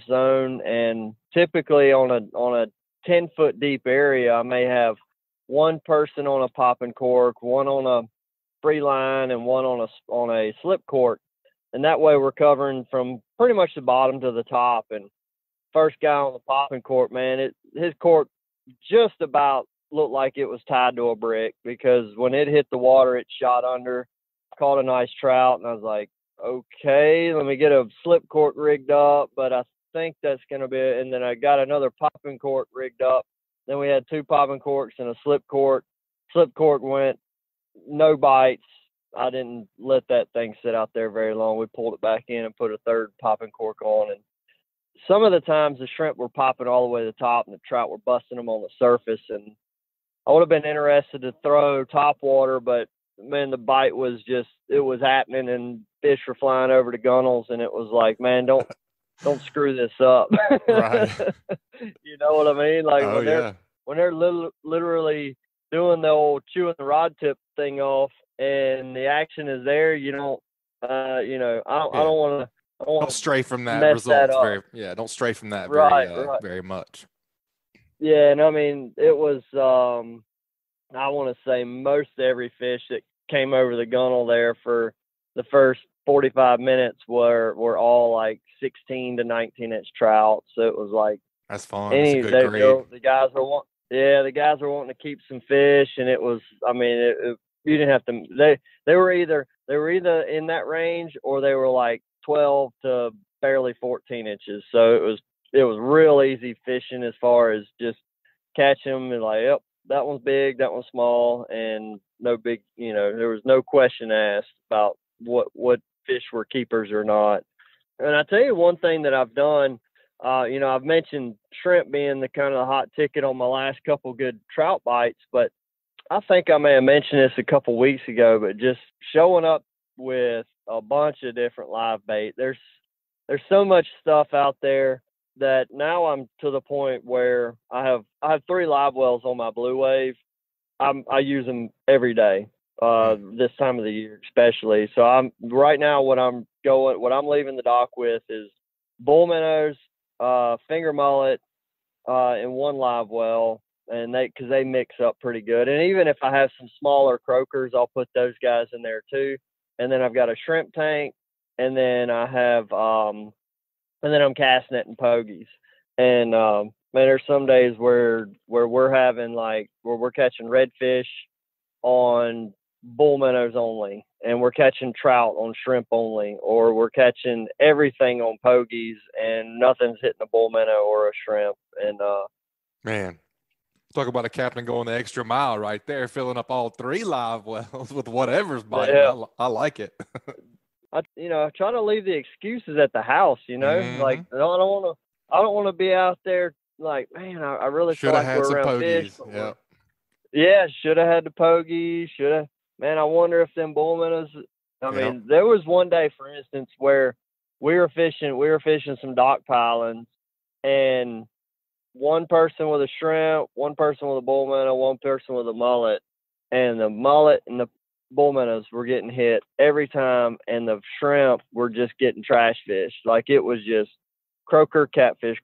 zone, and typically on a 10-foot deep area, I may have one person on a popping cork, one on a free line, and one on a slip cork. And that way we're covering from pretty much the bottom to the top. And first guy on the popping cork, man, his cork just about looked like it was tied to a brick, because when it hit the water, it shot under, caught a nice trout. And I was like, okay, let me get a slip cork rigged up, but I think that's going to be it. And then I got another popping cork rigged up. Then we had 2 popping corks and a slip cork. Slip cork went, no bites. I didn't let that thing sit out there very long. We pulled it back in and put a third popping cork on. And some of the times the shrimp were popping all the way to the top and the trout were busting them on the surface. And I would have been interested to throw top water, but man, the bite was it was happening and fish were flying over the gunnels. And it was like, man, don't screw this up. Right. You know what I mean? Like, oh, when they're literally doing the old chewing the rod tip thing off and the action is there, I don't want to. Don't stray from that result. Don't stray from that right. very much. Yeah, and I mean, it was, I want to say most every fish that came over the gunnel there for the first 45 minutes were all like 16 to 19 inch trout. So it was like, that's fun. That's a good grade. The guys were wanting to keep some fish, and it was, I mean, you didn't have to. They were either in that range, or they were like 12 to barely 14 inches. So it was real easy fishing as far as just catch them and like, yep, that one's big, that one's small, and no big, there was no question asked about what fish were keepers or not. And I tell you one thing that I've done, I've mentioned shrimp being the kind of the hot ticket on my last couple good trout bites, but I think I may have mentioned this a couple weeks ago, but just showing up with a bunch of different live bait. There's so much stuff out there that now I'm to the point where I have 3 live wells on my Blue Wave. I use them every day, this time of the year especially. So I'm right now what I'm leaving the dock with is bull minnows, finger mullet, and 1 live well, and because they mix up pretty good. And even if I have some smaller croakers, I'll put those guys in there too. And then I've got a shrimp tank, and then I have and then I'm cast netting pogies. And man, there's some days where we're having where we're catching redfish on bull minnows only, and we're catching trout on shrimp only, or we're catching everything on pogies and nothing's hitting a bull minnow or a shrimp. And man, talk about a captain going the extra mile right there, filling up all 3 live wells with whatever's biting. Yeah. I like it. I try to leave the excuses at the house, Mm-hmm. like I don't want to be out there like, man, I really feel like we're around fish. Yeah, should have had the pogie. Man, I wonder if them bull minnows. I mean, there was one day, for instance, where we were fishing some dock pilings, and one person with a shrimp, one person with a bull minnow, one person with a mullet, and the mullet and the bull minnows were getting hit every time, and the shrimp were just getting trash fish. Like, it was just croaker catfish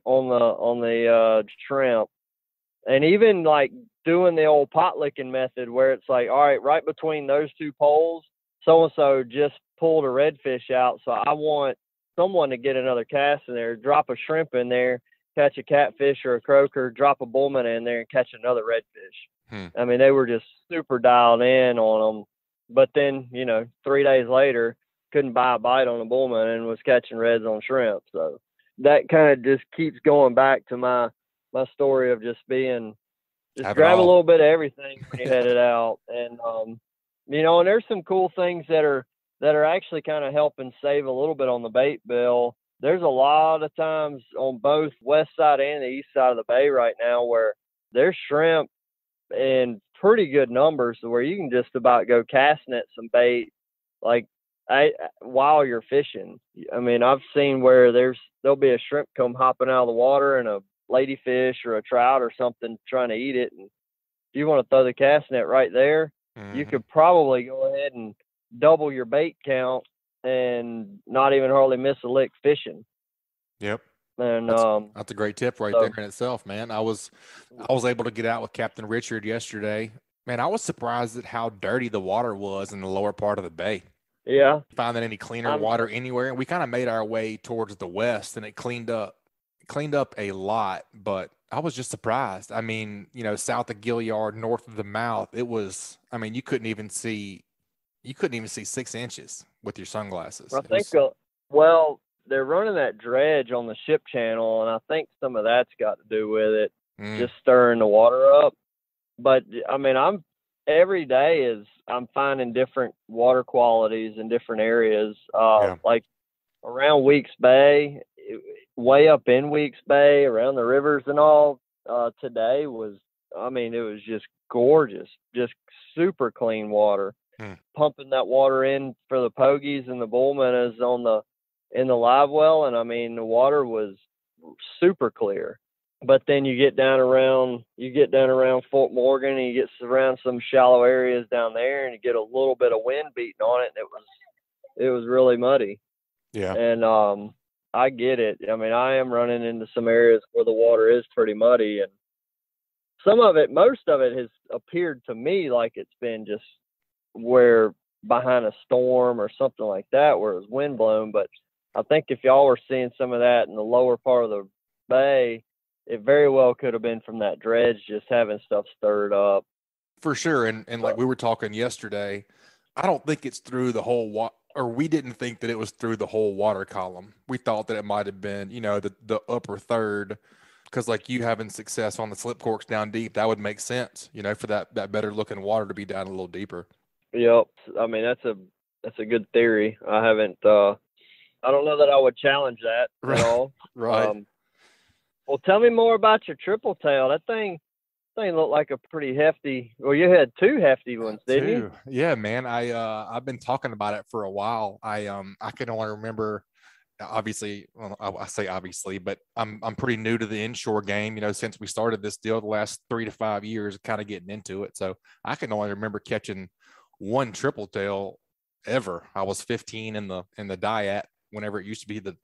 on the shrimp. And even like doing the old pot licking method, where it's like, all right between those 2 poles, so-and-so just pulled a redfish out, so I want someone to get another cast in there, drop a shrimp in there, catch a catfish or a croaker, drop a bullman in there, and catch another redfish. I mean, they were just super dialed in on them. But then, 3 days later, couldn't buy a bite on a bullman and was catching reds on shrimp. So that kind of just keeps going back to my story of just grab a little bit of everything when you head it out. And, and there's some cool things that are actually kind of helping save a little bit on the bait bill. There's a lot of times on both west side and the east side of the bay right now where there's shrimp in pretty good numbers where you can just about go cast net some bait while you're fishing. I mean, I've seen where there'll be a shrimp come hopping out of the water and a ladyfish or a trout or something trying to eat it. And if you want to throw the cast net right there, you could probably go ahead and double your bait count and not even hardly miss a lick fishing. Yep. And that's a great tip right there in itself, man. I was able to get out with Captain Richard yesterday. Man, I was surprised at how dirty the water was in the lower part of the bay. Yeah. Finding any cleaner water anywhere. And we kind of made our way towards the west and it cleaned up a lot, but I was just surprised. I mean, south of Gilliard, north of the mouth, it was, I mean, you couldn't even see 6 inches with your sunglasses. I think, they're running that dredge on the ship channel, and I think some of that's got to do with it, just stirring the water up. But I mean, every day I'm finding different water qualities in different areas. Like around Weeks Bay, way up in Weeks Bay, around the rivers and all. Today was, it was just gorgeous, just super clean water. Pumping that water in for the pogies and the bullman is in the live well, and the water was super clear. But then you get down around Fort Morgan and you get around some shallow areas down there and you get a little bit of wind beating on it, and it was really muddy. Yeah. And I get it. I am running into some areas where the water is pretty muddy, and most of it has appeared to me like it's been just where behind a storm or something like that where it was wind blown. But I think if y'all were seeing some of that in the lower part of the bay, it very well could have been from that dredge just having stuff stirred up. For sure. And like we were talking yesterday, I don't think it's through the whole we didn't think that it was through the whole water column. We thought that it might have been, the upper third, because like you having success on the slip corks down deep, that would make sense, for that better looking water to be down a little deeper. Yep. That's a good theory. I haven't, I don't know that I would challenge that at all. Right. Well, tell me more about your triple tail. That thing looked like a pretty hefty. Well, you had 2 hefty ones, didn't you? Yeah, man. I've been talking about it for a while. I can only remember. Obviously, well, I say obviously, but I'm pretty new to the inshore game. Since we started this deal the last 3 to 5 years, kind of getting into it. So I can only remember catching one triple tail ever. I was 15 in the Diat whenever it used to be the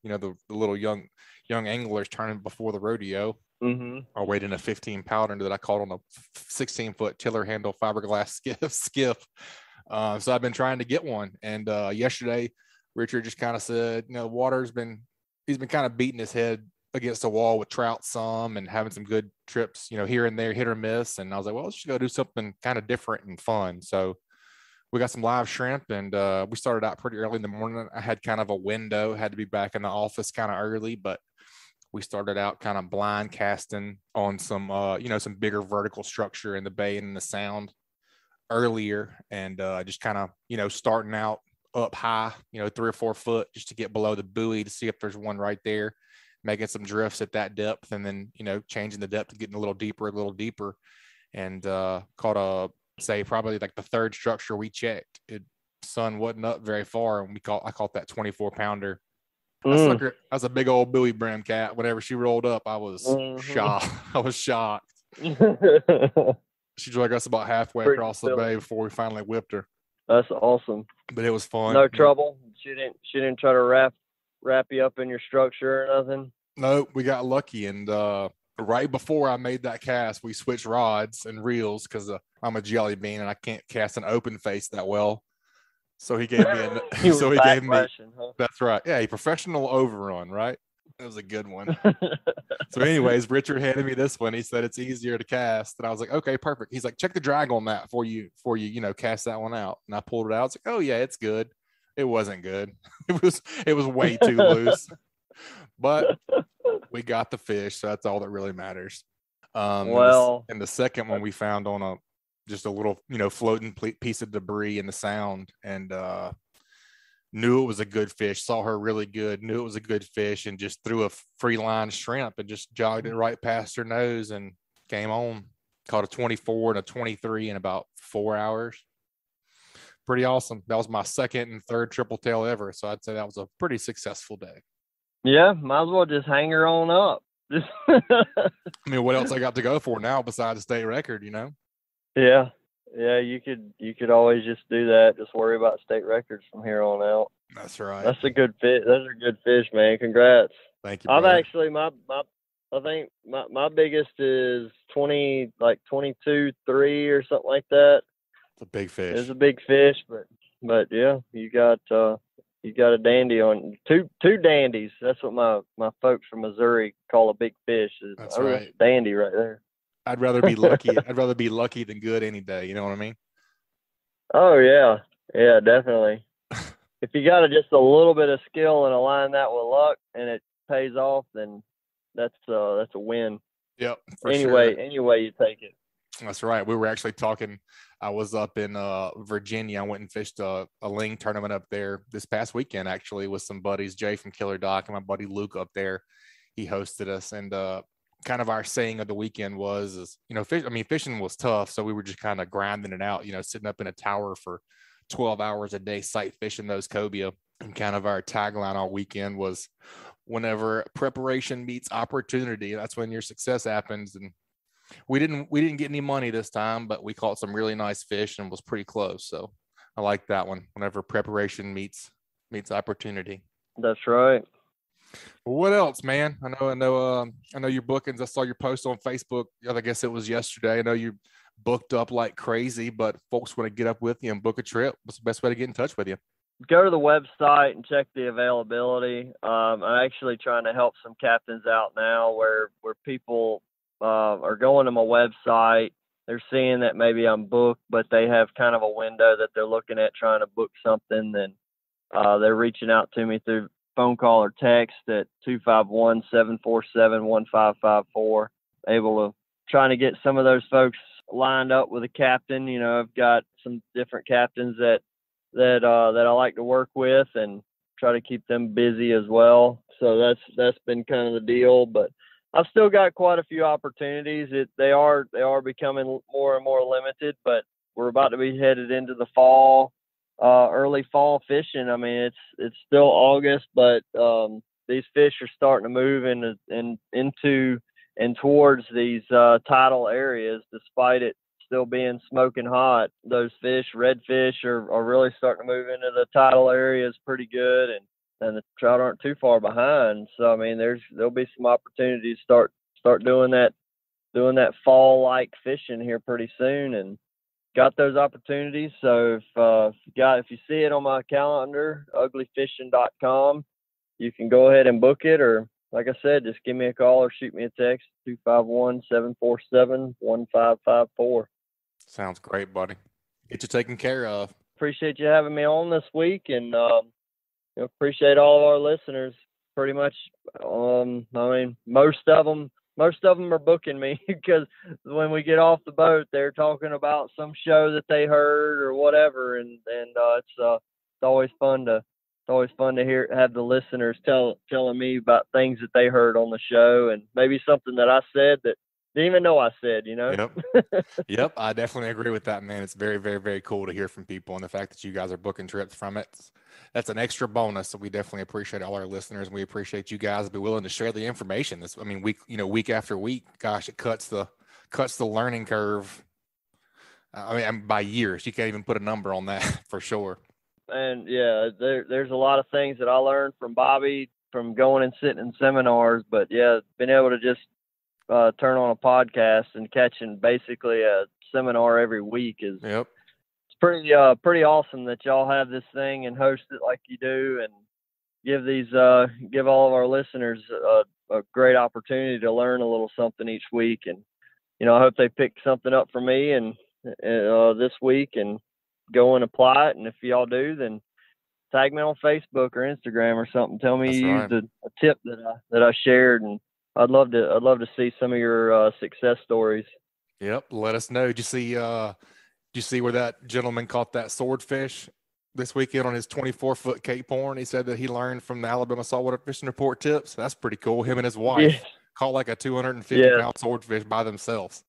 little young anglers turning before the rodeo. I weighed in a 15 pounder that I caught on a 16-foot tiller handle fiberglass skiff. So I've been trying to get one. And yesterday, Richard just kind of said, he's been kind of beating his head against the wall with trout some and having some good trips, here and there, hit or miss. And I was like, well, let's just go do something kind of different and fun. So we got some live shrimp, and we started out pretty early in the morning. I had kind of a window, had to be back in the office kind of early, but we started out kind of blind casting on some, some bigger vertical structure in the bay and in the sound earlier, and just kind of, starting out up high, 3 or 4 foot just to get below the buoy to see if there's one right there, making some drifts at that depth, and then, changing the depth and getting a little deeper, and caught probably like the 3rd structure we checked. Sun wasn't up very far, and I caught that 24 pounder. That was a big old buoy brim cat. Whenever she rolled up, I was shocked. I was shocked. She dragged us about halfway across the bay before we finally whipped her. That's awesome. But it was fun. No trouble. She didn't try to wrap you up in your structure or nothing. No, we got lucky, and right before I made that cast, we switched rods and reels because I'm a jelly bean and I can't cast an open face that well. So he gave me That's right. Yeah, a professional overrun, right? That was a good one. So anyways, Richard handed me this one. He said it's easier to cast. And I was like, okay, perfect. He's like, check the drag on that before you, cast that one out. And I pulled it out. I was like, oh yeah, it's good. It wasn't good. It was way too loose. But we got the fish, so that's all that really matters. And the second one we found on just a little, floating piece of debris in the sound, and knew it was a good fish, saw her really good, knew it was a good fish, and just threw a free line shrimp and just jogged it right past her nose and came on. Caught a 24 and a 23 in about 4 hours. Pretty awesome. That was my second and third triple tail ever. So I'd say that was a pretty successful day. Yeah, might as well just hang her on up. I mean, what else I got to go for now besides the state record, Yeah. Yeah, you could always just do that. Just worry about state records from here on out. That's right. That's a good fish. Those are good fish, man. Congrats. Thank you, brother. I've actually I think my biggest is 22, 3 or something like that. It's a big fish. It's a big fish, but yeah, you got a dandy on two dandies. That's what my folks from Missouri call a big fish. That's right. Dandy right there. I'd rather be lucky. I'd rather be lucky than good any day. You know what I mean? Oh yeah, yeah, definitely. If you got just a little bit of skill and align that with luck, and it pays off, then that's a win. Yep. Any way you take it. That's right. We were actually talking. I was up in Virginia. I went and fished a ling tournament up there this past weekend, actually, with some buddies, Jay from Killer Doc and my buddy Luke up there. He hosted us, and kind of our saying of the weekend was, fishing was tough. So we were just kind of grinding it out, sitting up in a tower for 12 hours a day, sight fishing those cobia. And kind of our tagline all weekend was, whenever preparation meets opportunity, that's when your success happens. And we didn't get any money this time, but we caught some really nice fish and was pretty close. So I like that one. Whenever preparation meets opportunity. That's right. Well, what else, man? I know your bookings. I saw your post on Facebook. I guess it was yesterday. I know you booked up like crazy, but folks want to get up with you and book a trip. What's the best way to get in touch with you? Go to the website and check the availability. I'm actually trying to help some captains out now where people are going to my website. They're seeing that maybe I'm booked, but they have kind of a window that they're looking at trying to book something. Then they're reaching out to me through phone call or text at 251-747-1554. Able to trying to get some of those folks lined up with a captain. I've got some different captains that I like to work with and try to keep them busy as well. So that's been kind of the deal, but I've still got quite a few opportunities. They are becoming more and more limited, but we're about to be headed into the fall, early fall fishing. I mean, it's still August, but these fish are starting to move into and towards these tidal areas, despite it still being smoking hot. Those fish, redfish, are really starting to move into the tidal areas pretty good, and the trout aren't too far behind. So I mean, there'll be some opportunities to start doing that fall-like fishing here pretty soon, and got those opportunities. So if you see it on my calendar, uglyfishing.com, you can go ahead and book it, or like I said, just give me a call or shoot me a text, 251-747-1554. Sounds great, buddy. Get you taken care of. Appreciate you having me on this week, and appreciate all of our listeners. Pretty much, I mean, most of them are booking me because when we get off the boat, they're talking about some show that they heard or whatever, and it's always fun to have the listeners telling me about things that they heard on the show, and maybe something that I said that didn't even know I said, Yep. I definitely agree with that, man. It's very, very, very cool to hear from people, and the fact that you guys are booking trips from it, that's an extra bonus. So we definitely appreciate all our listeners, and we appreciate you guys be willing to share the information. Week after week, gosh, it cuts the learning curve. By years, you can't even put a number on that for sure. And yeah, there's a lot of things that I learned from Bobby from going and sitting in seminars, but yeah, being able to just turn on a podcast and catching basically a seminar every week is it's pretty awesome that y'all have this thing and host it like you do, and give all of our listeners a great opportunity to learn a little something each week. And, I hope they pick something up from me and this week and go and apply it. And if y'all do, then tag me on Facebook or Instagram or something. Tell me you used a tip that I shared, and I'd love to see some of your success stories. Yep, let us know. Did you see where that gentleman caught that swordfish this weekend on his 24-foot Cape Horn? He said that he learned from the Alabama Saltwater Fishing Report tips. That's pretty cool. Him and his wife caught like a 250-pound swordfish by themselves.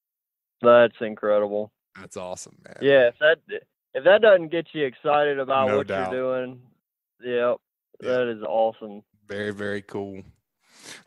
That's incredible. That's awesome, man. Yeah, if that doesn't get you excited about No what doubt. you're doing, that is awesome. Very, very cool.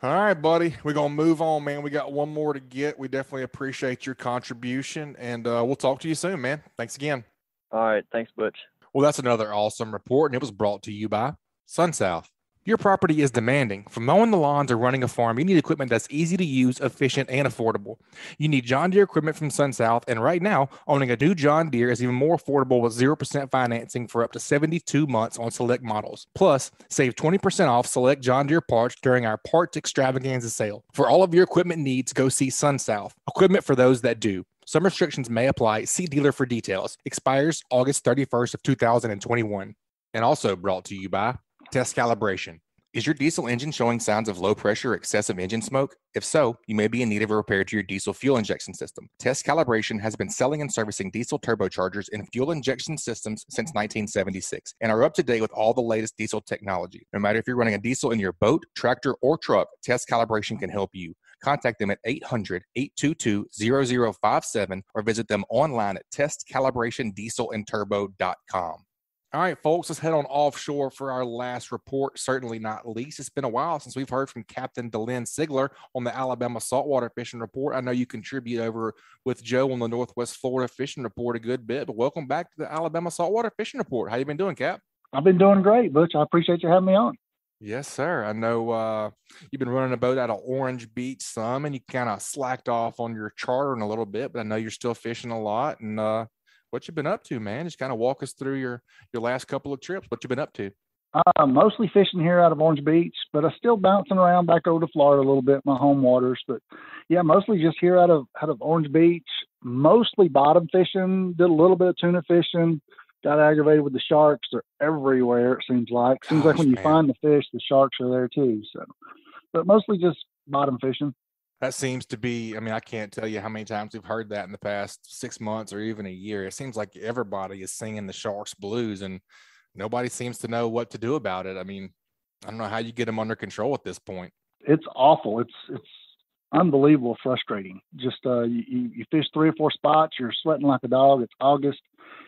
All right, buddy. We're going to move on, man. We got one more to get. We definitely appreciate your contribution, and we'll talk to you soon, man. Thanks again. All right. Thanks, Butch. Well, that's another awesome report, and it was brought to you by SunSouth. Your property is demanding. From mowing the lawns or running a farm, you need equipment that's easy to use, efficient, and affordable. You need John Deere equipment from SunSouth, and right now, owning a new John Deere is even more affordable with 0% financing for up to 72 months on select models. Plus, save 20% off select John Deere parts during our Parts Extravaganza sale. For all of your equipment needs, go see SunSouth. Equipment for those that do. Some restrictions may apply. See dealer for details. Expires August 31st of 2021. And also brought to you by Test Calibration. Is your diesel engine showing signs of low pressure or excessive engine smoke? If so, you may be in need of a repair to your diesel fuel injection system. Test Calibration has been selling and servicing diesel turbochargers and fuel injection systems since 1976 and are up to date with all the latest diesel technology. No matter if you're running a diesel in your boat, tractor, or truck, Test Calibration can help you. Contact them at 800-822-0057 or visit them online at testcalibratindieselandturbo.com. All right, folks, let's head on offshore for our last report. Certainly not least. It's been a while since we've heard from Captain Delynn Sigler on the Alabama Saltwater Fishing Report. I know you contribute over with Joe on the Northwest Florida Fishing Report a good bit, but welcome back to the Alabama Saltwater Fishing Report. How you been doing, Cap? I've been doing great, Butch. I appreciate you having me on. Yes, sir. I know you've been running a boat out of Orange Beach some, and you kind of slacked off on your chartering a little bit, but I know you're still fishing a lot. And what you been up to, man? Just kind of walk us through your last couple of trips. What you been up to? Mostly fishing here out of Orange Beach, but I'm still bouncing around back over to Florida a little bit, my home waters. But yeah, mostly just here out of Orange Beach. Mostly bottom fishing. Did a little bit of tuna fishing. Got aggravated with the sharks. They're everywhere. It seems like. Seems like when you find the fish, the sharks are there too. So, but mostly just bottom fishing. That seems to be, I mean, I can't tell you how many times we've heard that in the past 6 months or even a year. It seems like everybody is singing the Sharks blues and nobody seems to know what to do about it. I mean, I don't know how you get them under control at this point. It's awful. It's unbelievable frustrating. Just you fish 3 or 4 spots, you're sweating like a dog. It's August.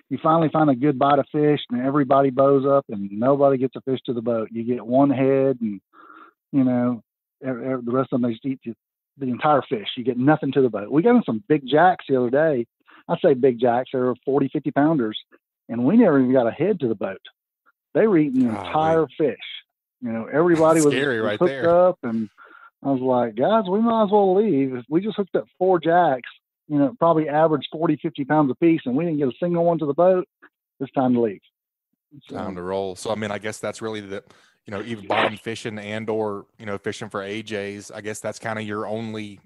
You finally find a good bite of fish and everybody bows up and nobody gets a fish to the boat. You get one head and, the rest of them, they just eat the entire fish. You get nothing to the boat. We got in some big jacks the other day. I say big jacks. They were 40, 50 pounders, and we never even got a head to the boat. They were eating the entire fish. Everybody was right hooked there. up, and I was like, guys, we might as well leave. If we just hooked up 4 jacks, probably averaged 40, 50 pounds a piece, and we didn't get a single one to the boat, it's time to leave. Time to roll. So, I mean, I guess that's really even bottom fishing and or, fishing for AJs, I guess that's kind of your only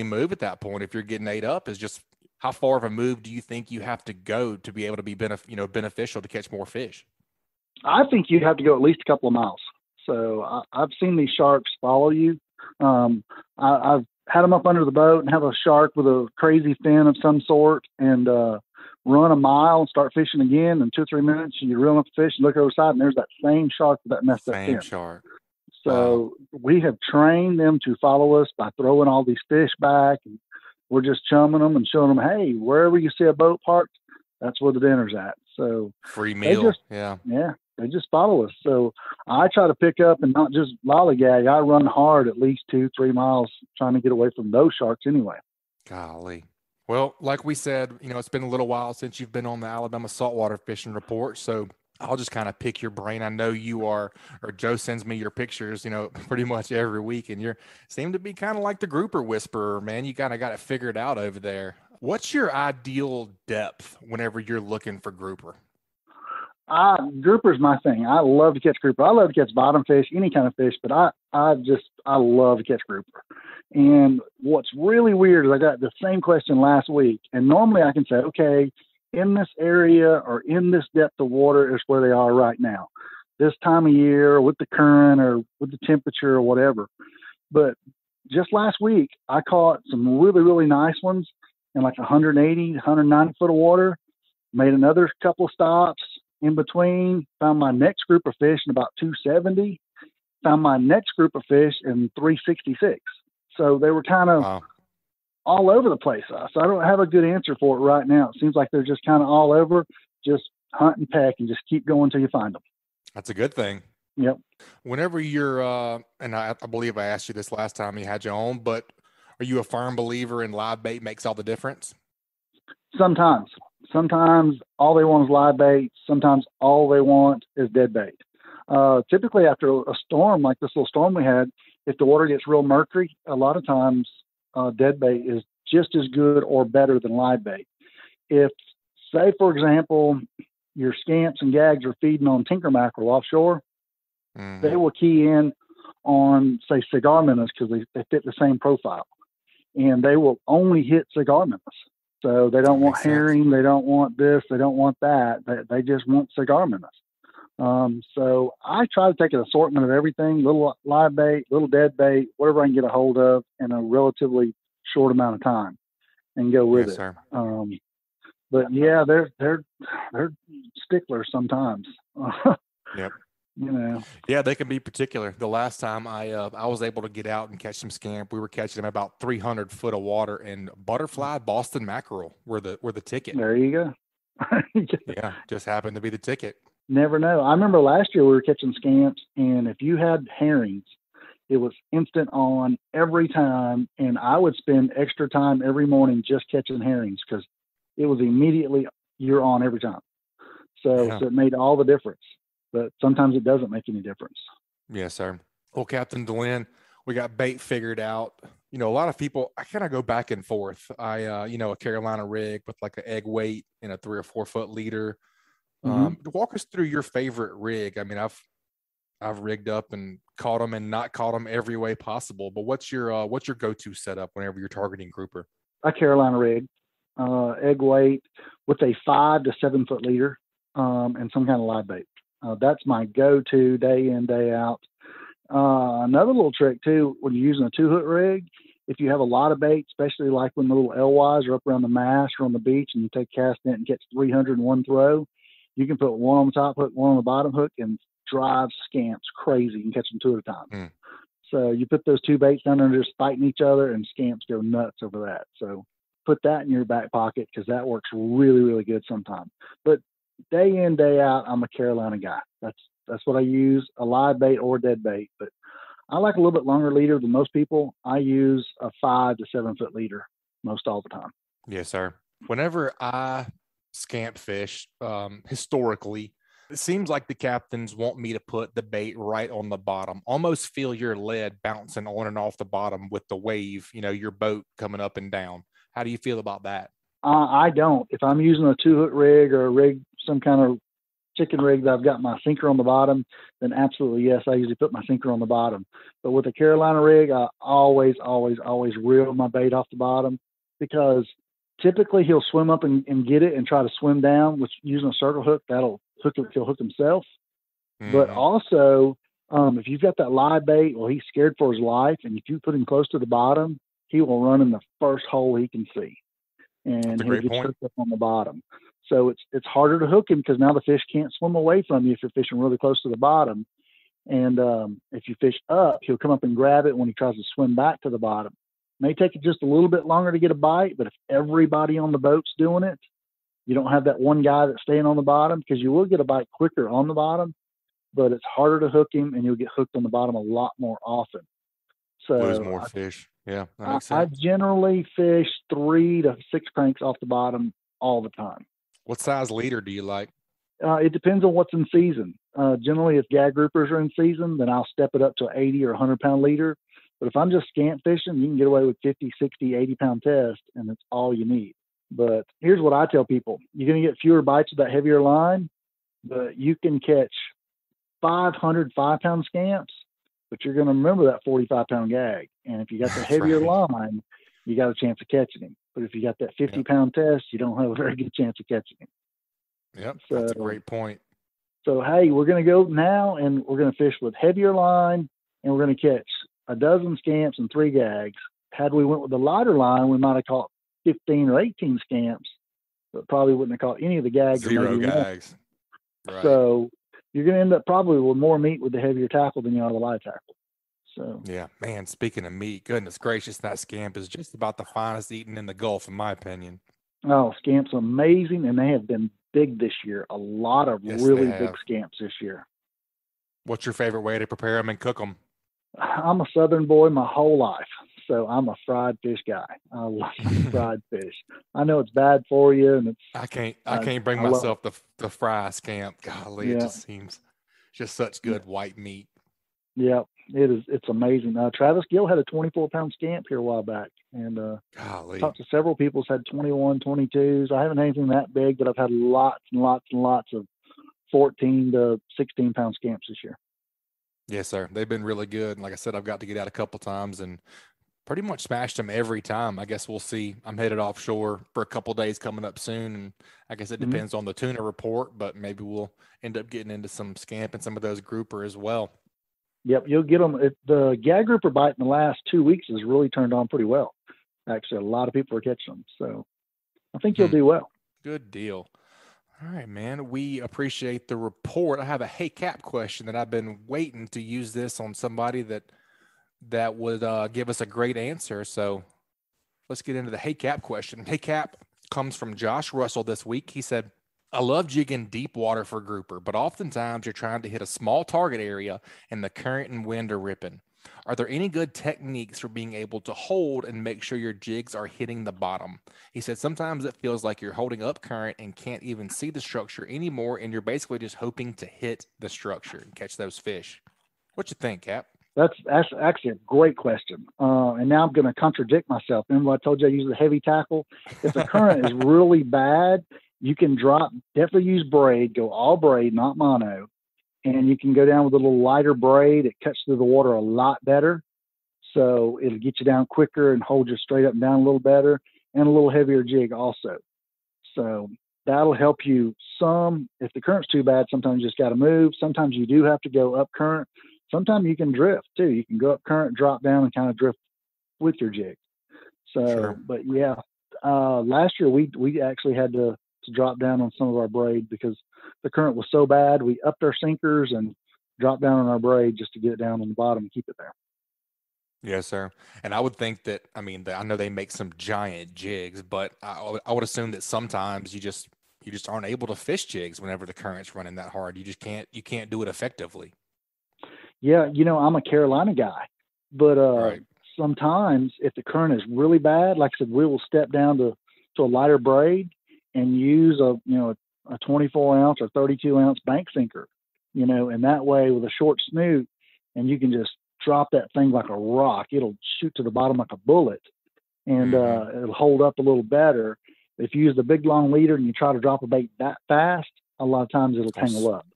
move at that point. If you're getting ate up, is just how far of a move do you think you have to go to be able to be beneficial to catch more fish? I think you'd have to go at least a couple of miles. So I've seen these sharks follow you. I've had them up under the boat and have a shark with a crazy fin of some sort and run a mile and start fishing again. In 2 or 3 minutes, you reel up the fish and look over the side, and there's that same shark with that messed up fin. Same shark. So we have trained them to follow us by throwing all these fish back, and we're just chumming them and showing them, hey, wherever you see a boat parked, that's where the dinner's at. So free meal. They just follow us. So I try to pick up and not just lollygag. I run hard at least 2-3 miles trying to get away from those sharks anyway. Golly. Well, like we said, it's been a little while since you've been on the Alabama Saltwater Fishing Report. So I'll just kind of pick your brain. I know you are, or Joe sends me your pictures, pretty much every week. And you seem to be kind of like the grouper whisperer, man. You kind of got it figured out over there. What's your ideal depth whenever you're looking for grouper? Grouper's my thing. I love to catch grouper. I love to catch bottom fish, any kind of fish, but I love to catch grouper. And what's really weird is I got the same question last week, and normally I can say, okay, in this area or in this depth of water is where they are right now, this time of year with the current or with the temperature or whatever. But just last week, I caught some really, really nice ones in like 180, 190 foot of water, made another couple of stops in between, found my next group of fish in about 270, found my next group of fish in 366. So they were kind of all over the place. So I don't have a good answer for it right now. It seems like they're just kind of all over, just hunt and peck and just keep going until you find them. That's a good thing. Yep. Whenever you're, and I believe I asked you this last time you had you on, but are you a firm believer in live bait makes all the difference? Sometimes all they want is live bait. Sometimes all they want is dead bait. Typically after a storm, like this little storm we had, if the water gets real murky, a lot of times dead bait is just as good or better than live bait. If, say, for example, your scamps and gags are feeding on tinker mackerel offshore, they will key in on, say, cigar minnows because they fit the same profile. And they will only hit cigar minnows. So they don't want herring, they don't want this, they don't want that. They just want cigar minnows. So I try to take an assortment of everything, little live bait, little dead bait, whatever I can get a hold of in a relatively short amount of time and go with it. Sir. But yeah, they're sticklers sometimes. Yep. You know. Yeah, they can be particular. The last time I was able to get out and catch some scamp, we were catching them about 300 foot of water, and butterfly Boston mackerel were the ticket. There you go. Yeah, just happened to be the ticket. Never know. I remember last year we were catching scamps, and if you had herrings, it was instant on every time, and I would spend extra time every morning just catching herrings because it was immediately you're on every time. So it made all the difference. But sometimes it doesn't make any difference. Yes, sir. Well, Captain Delynn, we got bait figured out. You know, a lot of people, I kind of go back and forth. A Carolina rig with like an egg weight and a 3 or 4 foot leader. Walk us through your favorite rig. I mean, I've rigged up and caught them and not caught them every way possible. But what's your go-to setup whenever you're targeting grouper? A Carolina rig, egg weight with a 5 to 7 foot leader, and some kind of live bait. That's my go-to day in, day out. Another little trick too, when you're using a 2-hook rig, if you have a lot of bait, especially like when the little L-Ys are up around the mast or on the beach and you take cast net and catch 300 in one throw, you can put one on the top hook, one on the bottom hook, and drive scamps crazy and catch them 2 at a time. So you put those 2 baits down there and just fighting each other, and scamps go nuts over that. So put that in your back pocket because that works really, really good sometimes. But day in, day out, I'm a Carolina guy. That's what I use, a live bait or dead bait. But I like a little bit longer leader than most people. I use a 5 to 7 foot leader most all the time. Yes, sir. Whenever I scamp fish, historically, it seems like the captains want me to put the bait right on the bottom. Almost feel your lead bouncing on and off the bottom with the wave, your boat coming up and down. How do you feel about that? I don't. If I'm using a 2-hook rig or a rig, some kind of chicken rig that I've got my sinker on the bottom, then absolutely yes, I usually put my sinker on the bottom. But with a Carolina rig, I always reel my bait off the bottom because typically he'll swim up and get it and try to swim down, which using a circle hook, he'll hook himself. But also, if you've got that live bait, well, he's scared for his life, and if you put him close to the bottom, he will run in the first hole he can see. And he'll get hooked up on the bottom. So it's harder to hook him because now the fish can't swim away from you if you're fishing really close to the bottom. And if you fish up, he'll come up and grab it when he tries to swim back to the bottom. It may take you just a little bit longer to get a bite, but if everybody on the boat's doing it, you don't have that one guy that's staying on the bottom because you will get a bite quicker on the bottom, but it's harder to hook him and you'll get hooked on the bottom a lot more often. So lose more fish. Yeah, that makes sense. I generally fish 3 to 6 cranks off the bottom all the time. What size leader do you like? It depends on what's in season. Generally, if gag groupers are in season, then I'll step it up to an 80 or 100-pound leader. But if I'm just scamp fishing, you can get away with 50, 60, 80-pound test, and that's all you need. But here's what I tell people. You're going to get fewer bites with that heavier line, but you can catch 500 5-pound scamps, but you're going to remember that 45-pound gag. And if you got the heavier line, you got a chance of catching him. But if you got that 50-pound test, you don't have a very good chance of catching him. Yep, that's a great point. So, hey, we're going to go now, and we're going to fish with heavier line, and we're going to catch a dozen scamps and 3 gags. Had we went with the lighter line, we might have caught 15 or 18 scamps, but probably wouldn't have caught any of the gags. 0 gags. Right. So you're going to end up probably with more meat with the heavier tackle than you are the light tackle. So yeah, man, speaking of meat, goodness gracious, that scamp is just about the finest eating in the Gulf, in my opinion. Oh, scamps are amazing, and they have been big this year. A lot of really big scamps this year. What's your favorite way to prepare them and cook them? I'm a Southern boy my whole life, so I'm a fried fish guy. I love fried fish. I know it's bad for you, and I can't bring myself to fry a scamp. Golly, it just seems just such good white meat. Yeah, it is. It's amazing. Travis Gill had a 24-pound scamp here a while back, and talked to several people who's had 21, 22s. I haven't had anything that big, but I've had lots and lots and lots of 14 to 16-pound scamps this year. Yes, sir. They've been really good. And like I said, I've got to get out a couple times and pretty much smashed them every time. I guess we'll see. I'm headed offshore for a couple days coming up soon, and I guess it depends on the tuna report, but maybe we'll end up getting into some scamp and some of those grouper as well. Yep, you'll get them. The gag grouper bite in the last 2 weeks has really turned on pretty well. Actually, a lot of people are catching them, so I think you'll do well. Good deal. All right, man. We appreciate the report. I have a Hey Cap question that I've been waiting to use this on somebody that would give us a great answer. So let's get into the Hey Cap question. Hey Cap comes from Josh Russell this week. He said, I love jigging deep water for grouper, but oftentimes you're trying to hit a small target area and the current and wind are ripping. Are there any good techniques for being able to hold and make sure your jigs are hitting the bottom? He said, sometimes it feels like you're holding up current and can't even see the structure anymore, and you're basically just hoping to hit the structure and catch those fish. What you think, Cap? That's actually a great question. And now I'm going to contradict myself. Remember I told you I use the heavy tackle? If the current is really bad, you can definitely use braid, go all braid, not mono. And you can go down with a little lighter braid. It cuts through the water a lot better. So it'll get you down quicker and hold you straight up and down a little better, and a little heavier jig also. So that'll help you some. If the current's too bad, sometimes you just got to move. Sometimes you do have to go up current. Sometimes you can drift too. You can go up current, drop down, and kind of drift with your jig. So, But yeah, last year we actually had to drop down on some of our braid because the current was so bad. We upped our sinkers and dropped down on our braid just to get it down on the bottom and keep it there. Yes, sir. And I would think that, I know they make some giant jigs, but I would assume that sometimes you just aren't able to fish jigs whenever the current's running that hard. You can't do it effectively. Yeah. I'm a Carolina guy, but sometimes if the current is really bad, like I said, we will step down to a lighter braid and use a 24 ounce or 32 ounce bank sinker, and that way with a short snoot, and you can just drop that thing like a rock. It'll shoot to the bottom like a bullet, and it'll hold up a little better. If you use the big long leader and you try to drop a bait that fast, a lot of times it'll tangle up.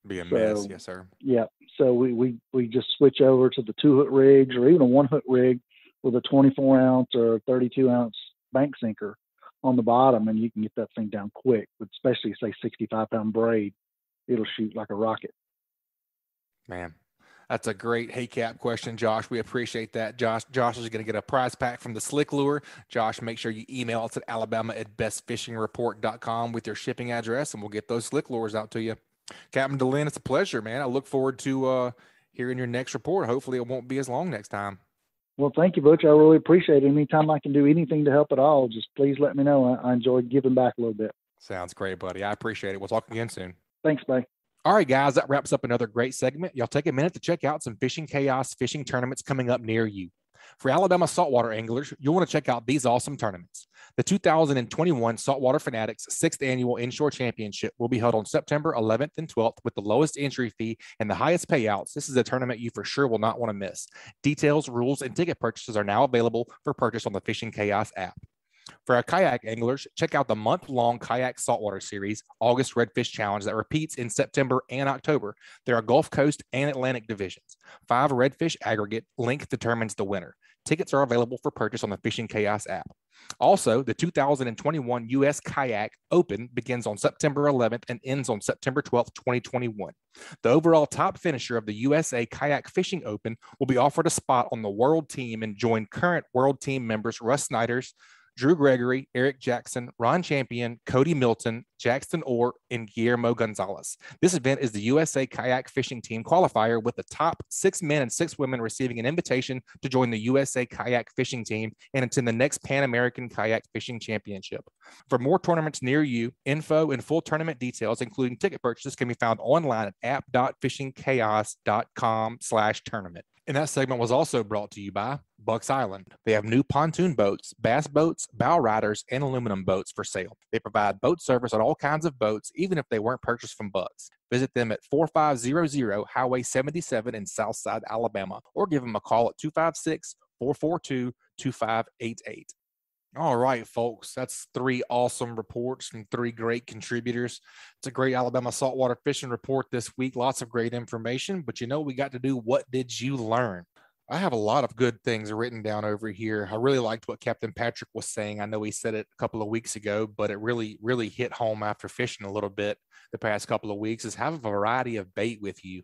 Be a mess. Yes, sir. Yeah. So we just switch over to the 2-hook rigs or even a 1-hook rig with a 24 ounce or 32 ounce bank sinker on the bottom, and you can get that thing down quick, especially say 65-pound braid. It'll shoot like a rocket. Man, that's a great Hey Cap question, Josh. We appreciate that. Josh is going to get a prize pack from the Slick Lure. Josh, make sure you email us at alabama@bestfishingreport.com with your shipping address, and we'll get those Slick Lures out to you. Captain Delynn, it's a pleasure, man. I look forward to hearing your next report. Hopefully it won't be as long next time. Well, thank you, Butch. I really appreciate it. Anytime I can do anything to help at all, just please let me know. I enjoy giving back a little bit. Sounds great, buddy. I appreciate it. We'll talk again soon. Thanks, bye. All right, guys, that wraps up another great segment. Y'all take a minute to check out some Fishing Chaos fishing tournaments coming up near you. For Alabama saltwater anglers, you'll want to check out these awesome tournaments. The 2021 Saltwater Fanatics 6th Annual Inshore Championship will be held on September 11th and 12th with the lowest entry fee and the highest payouts. This is a tournament you for sure will not want to miss. Details, rules, and ticket purchases are now available for purchase on the Fishing Chaos app. For our kayak anglers, check out the month-long Kayak Saltwater Series August Redfish Challenge that repeats in September and October. There are Gulf Coast and Atlantic divisions. 5 redfish aggregate length determines the winner. Tickets are available for purchase on the Fishing Chaos app. Also, the 2021 U.S. Kayak Open begins on September 11th and ends on September 12th, 2021. The overall top finisher of the USA Kayak Fishing Open will be offered a spot on the world team and join current world team members Russ Snyders, Drew Gregory, Eric Jackson, Ron Champion, Cody Milton, Jackson Orr, and Guillermo Gonzalez. This event is the USA Kayak Fishing Team qualifier, with the top 6 men and 6 women receiving an invitation to join the USA Kayak Fishing Team and attend the next Pan American Kayak Fishing Championship. For more tournaments near you, info and full tournament details, including ticket purchases, can be found online at app.fishingchaos.com/tournament. And that segment was also brought to you by Bucks Island. They have new pontoon boats, bass boats, bow riders, and aluminum boats for sale. They provide boat service on all kinds of boats, even if they weren't purchased from Bucks. Visit them at 4500 Highway 77 in Southside, Alabama, or give them a call at 256-442-2588. All right, folks, that's 3 awesome reports from 3 great contributors. It's a great Alabama saltwater fishing report this week. Lots of great information, but we got to do what did you learn? I have a lot of good things written down over here. I really liked what Captain Patric was saying. I know he said it a couple of weeks ago, but it really hit home after fishing a little bit the past couple of weeks, is have a variety of bait with you.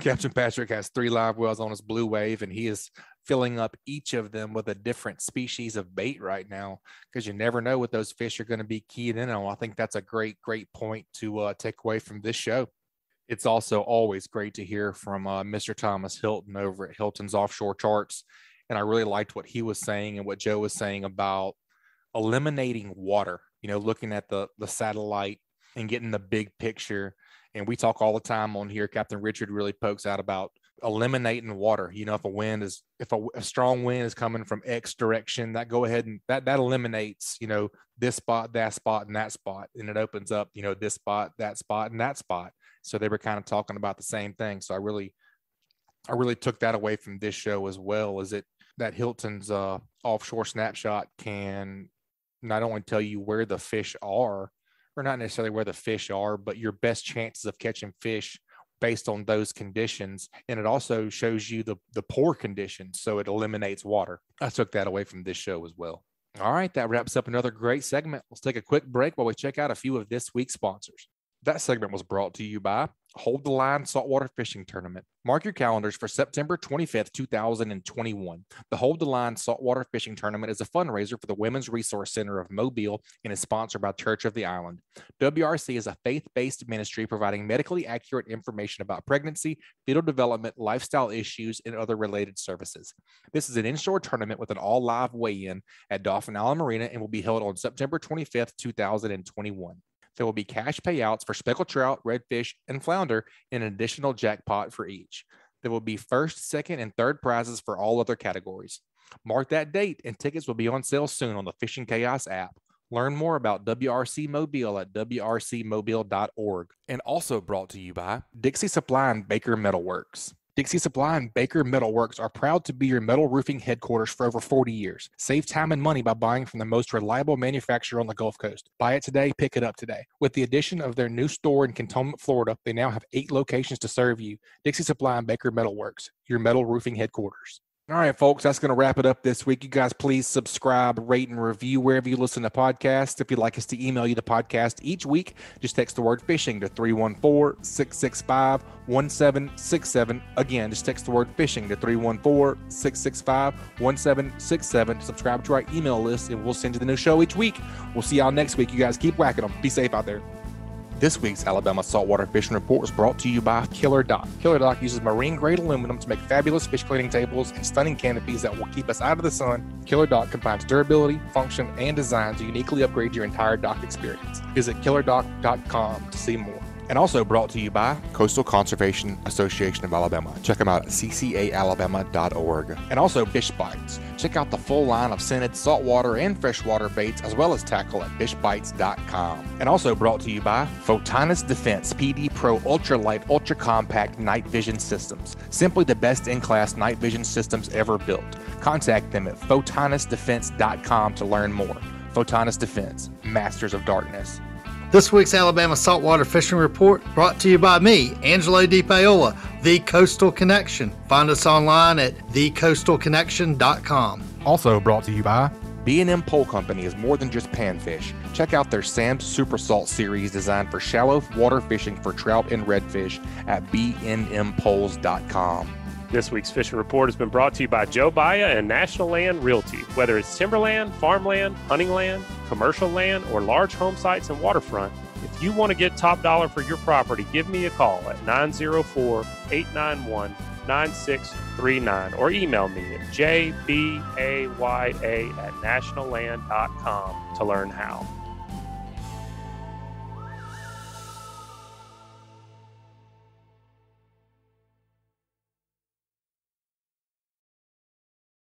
Captain Patric has 3 live wells on his Blue Wave, and he is filling up each of them with a different species of bait right now, because you never know what those fish are going to be keyed in on. I think that's a great point to take away from this show. It's also always great to hear from Mr. Thomas Hilton over at Hilton's Offshore Charts. And I really liked what he was saying and what Joe was saying about eliminating water, looking at the satellite and getting the big picture. And we talk all the time on here. Captain Richard really pokes out about eliminating water. If a strong wind is coming from X direction, that go ahead and that eliminates, this spot, that spot, and that spot. And it opens up, this spot, that spot, and that spot. So they were kind of talking about the same thing. So I really took that away from this show as well, is that Hilton's offshore snapshot can not only tell you where the fish are, or not necessarily where the fish are, but your best chances of catching fish based on those conditions. And it also shows you the poor conditions, so it eliminates water. I took that away from this show as well. All right, that wraps up another great segment. Let's take a quick break while we check out a few of this week's sponsors. That segment was brought to you by Hold the Line Saltwater Fishing Tournament. Mark your calendars for September 25th, 2021. The Hold the Line Saltwater Fishing Tournament is a fundraiser for the Women's Resource Center of Mobile and is sponsored by Church of the Island. WRC is a faith-based ministry providing medically accurate information about pregnancy, fetal development, lifestyle issues, and other related services. This is an inshore tournament with an all-live weigh-in at Dauphin Island Marina and will be held on September 25th, 2021. There will be cash payouts for speckled trout, redfish, and flounder, and an additional jackpot for each. There will be first, second, and third prizes for all other categories. Mark that date, and tickets will be on sale soon on the Fishing Chaos app. Learn more about WRC Mobile at wrcmobile.org. And also brought to you by Dixie Supply and Baker Metalworks. Dixie Supply and Baker Metalworks are proud to be your metal roofing headquarters for over 40 years. Save time and money by buying from the most reliable manufacturer on the Gulf Coast. Buy it today, pick it up today. With the addition of their new store in Cantonment, Florida, they now have 8 locations to serve you. Dixie Supply and Baker Metalworks, your metal roofing headquarters. All right, folks, that's going to wrap it up this week. You guys, please subscribe, rate, and review wherever you listen to podcasts. If you'd like us to email you the podcast each week, just text the word fishing to 314-665-1767. Again, just text the word fishing to 314-665-1767. Subscribe to our email list, and we'll send you the new show each week. We'll see y'all next week. You guys keep whacking them. Be safe out there. This week's Alabama Saltwater Fishing Report was brought to you by Killer Dock. Killer Dock uses marine-grade aluminum to make fabulous fish cleaning tables and stunning canopies that will keep us out of the sun. Killer Dock combines durability, function, and design to uniquely upgrade your entire dock experience. Visit killerdock.com to see more. And also brought to you by Coastal Conservation Association of Alabama. Check them out at ccaalabama.org. And also Fish Bites. Check out the full line of scented saltwater and freshwater baits, as well as tackle at fishbites.com. And also brought to you by Photonis Defense PD Pro Ultralight Ultra Compact Night Vision Systems. Simply the best in-class night vision systems ever built. Contact them at photonisdefense.com to learn more. Photonis Defense, masters of darkness. This week's Alabama Saltwater Fishing Report brought to you by me, Angelo DePaola, The Coastal Connection. Find us online at thecoastalconnection.com. Also brought to you by B&M Pole Company is more than just panfish. Check out their Sam's Super Salt series designed for shallow water fishing for trout and redfish at bnmpoles.com. This week's fishing report has been brought to you by Joe Baya and National Land Realty. Whether it's timberland, farmland, hunting land, commercial land, or large home sites and waterfront, if you want to get top dollar for your property, give me a call at 904-891-9639 or email me at jbaya@nationalland.com to learn how.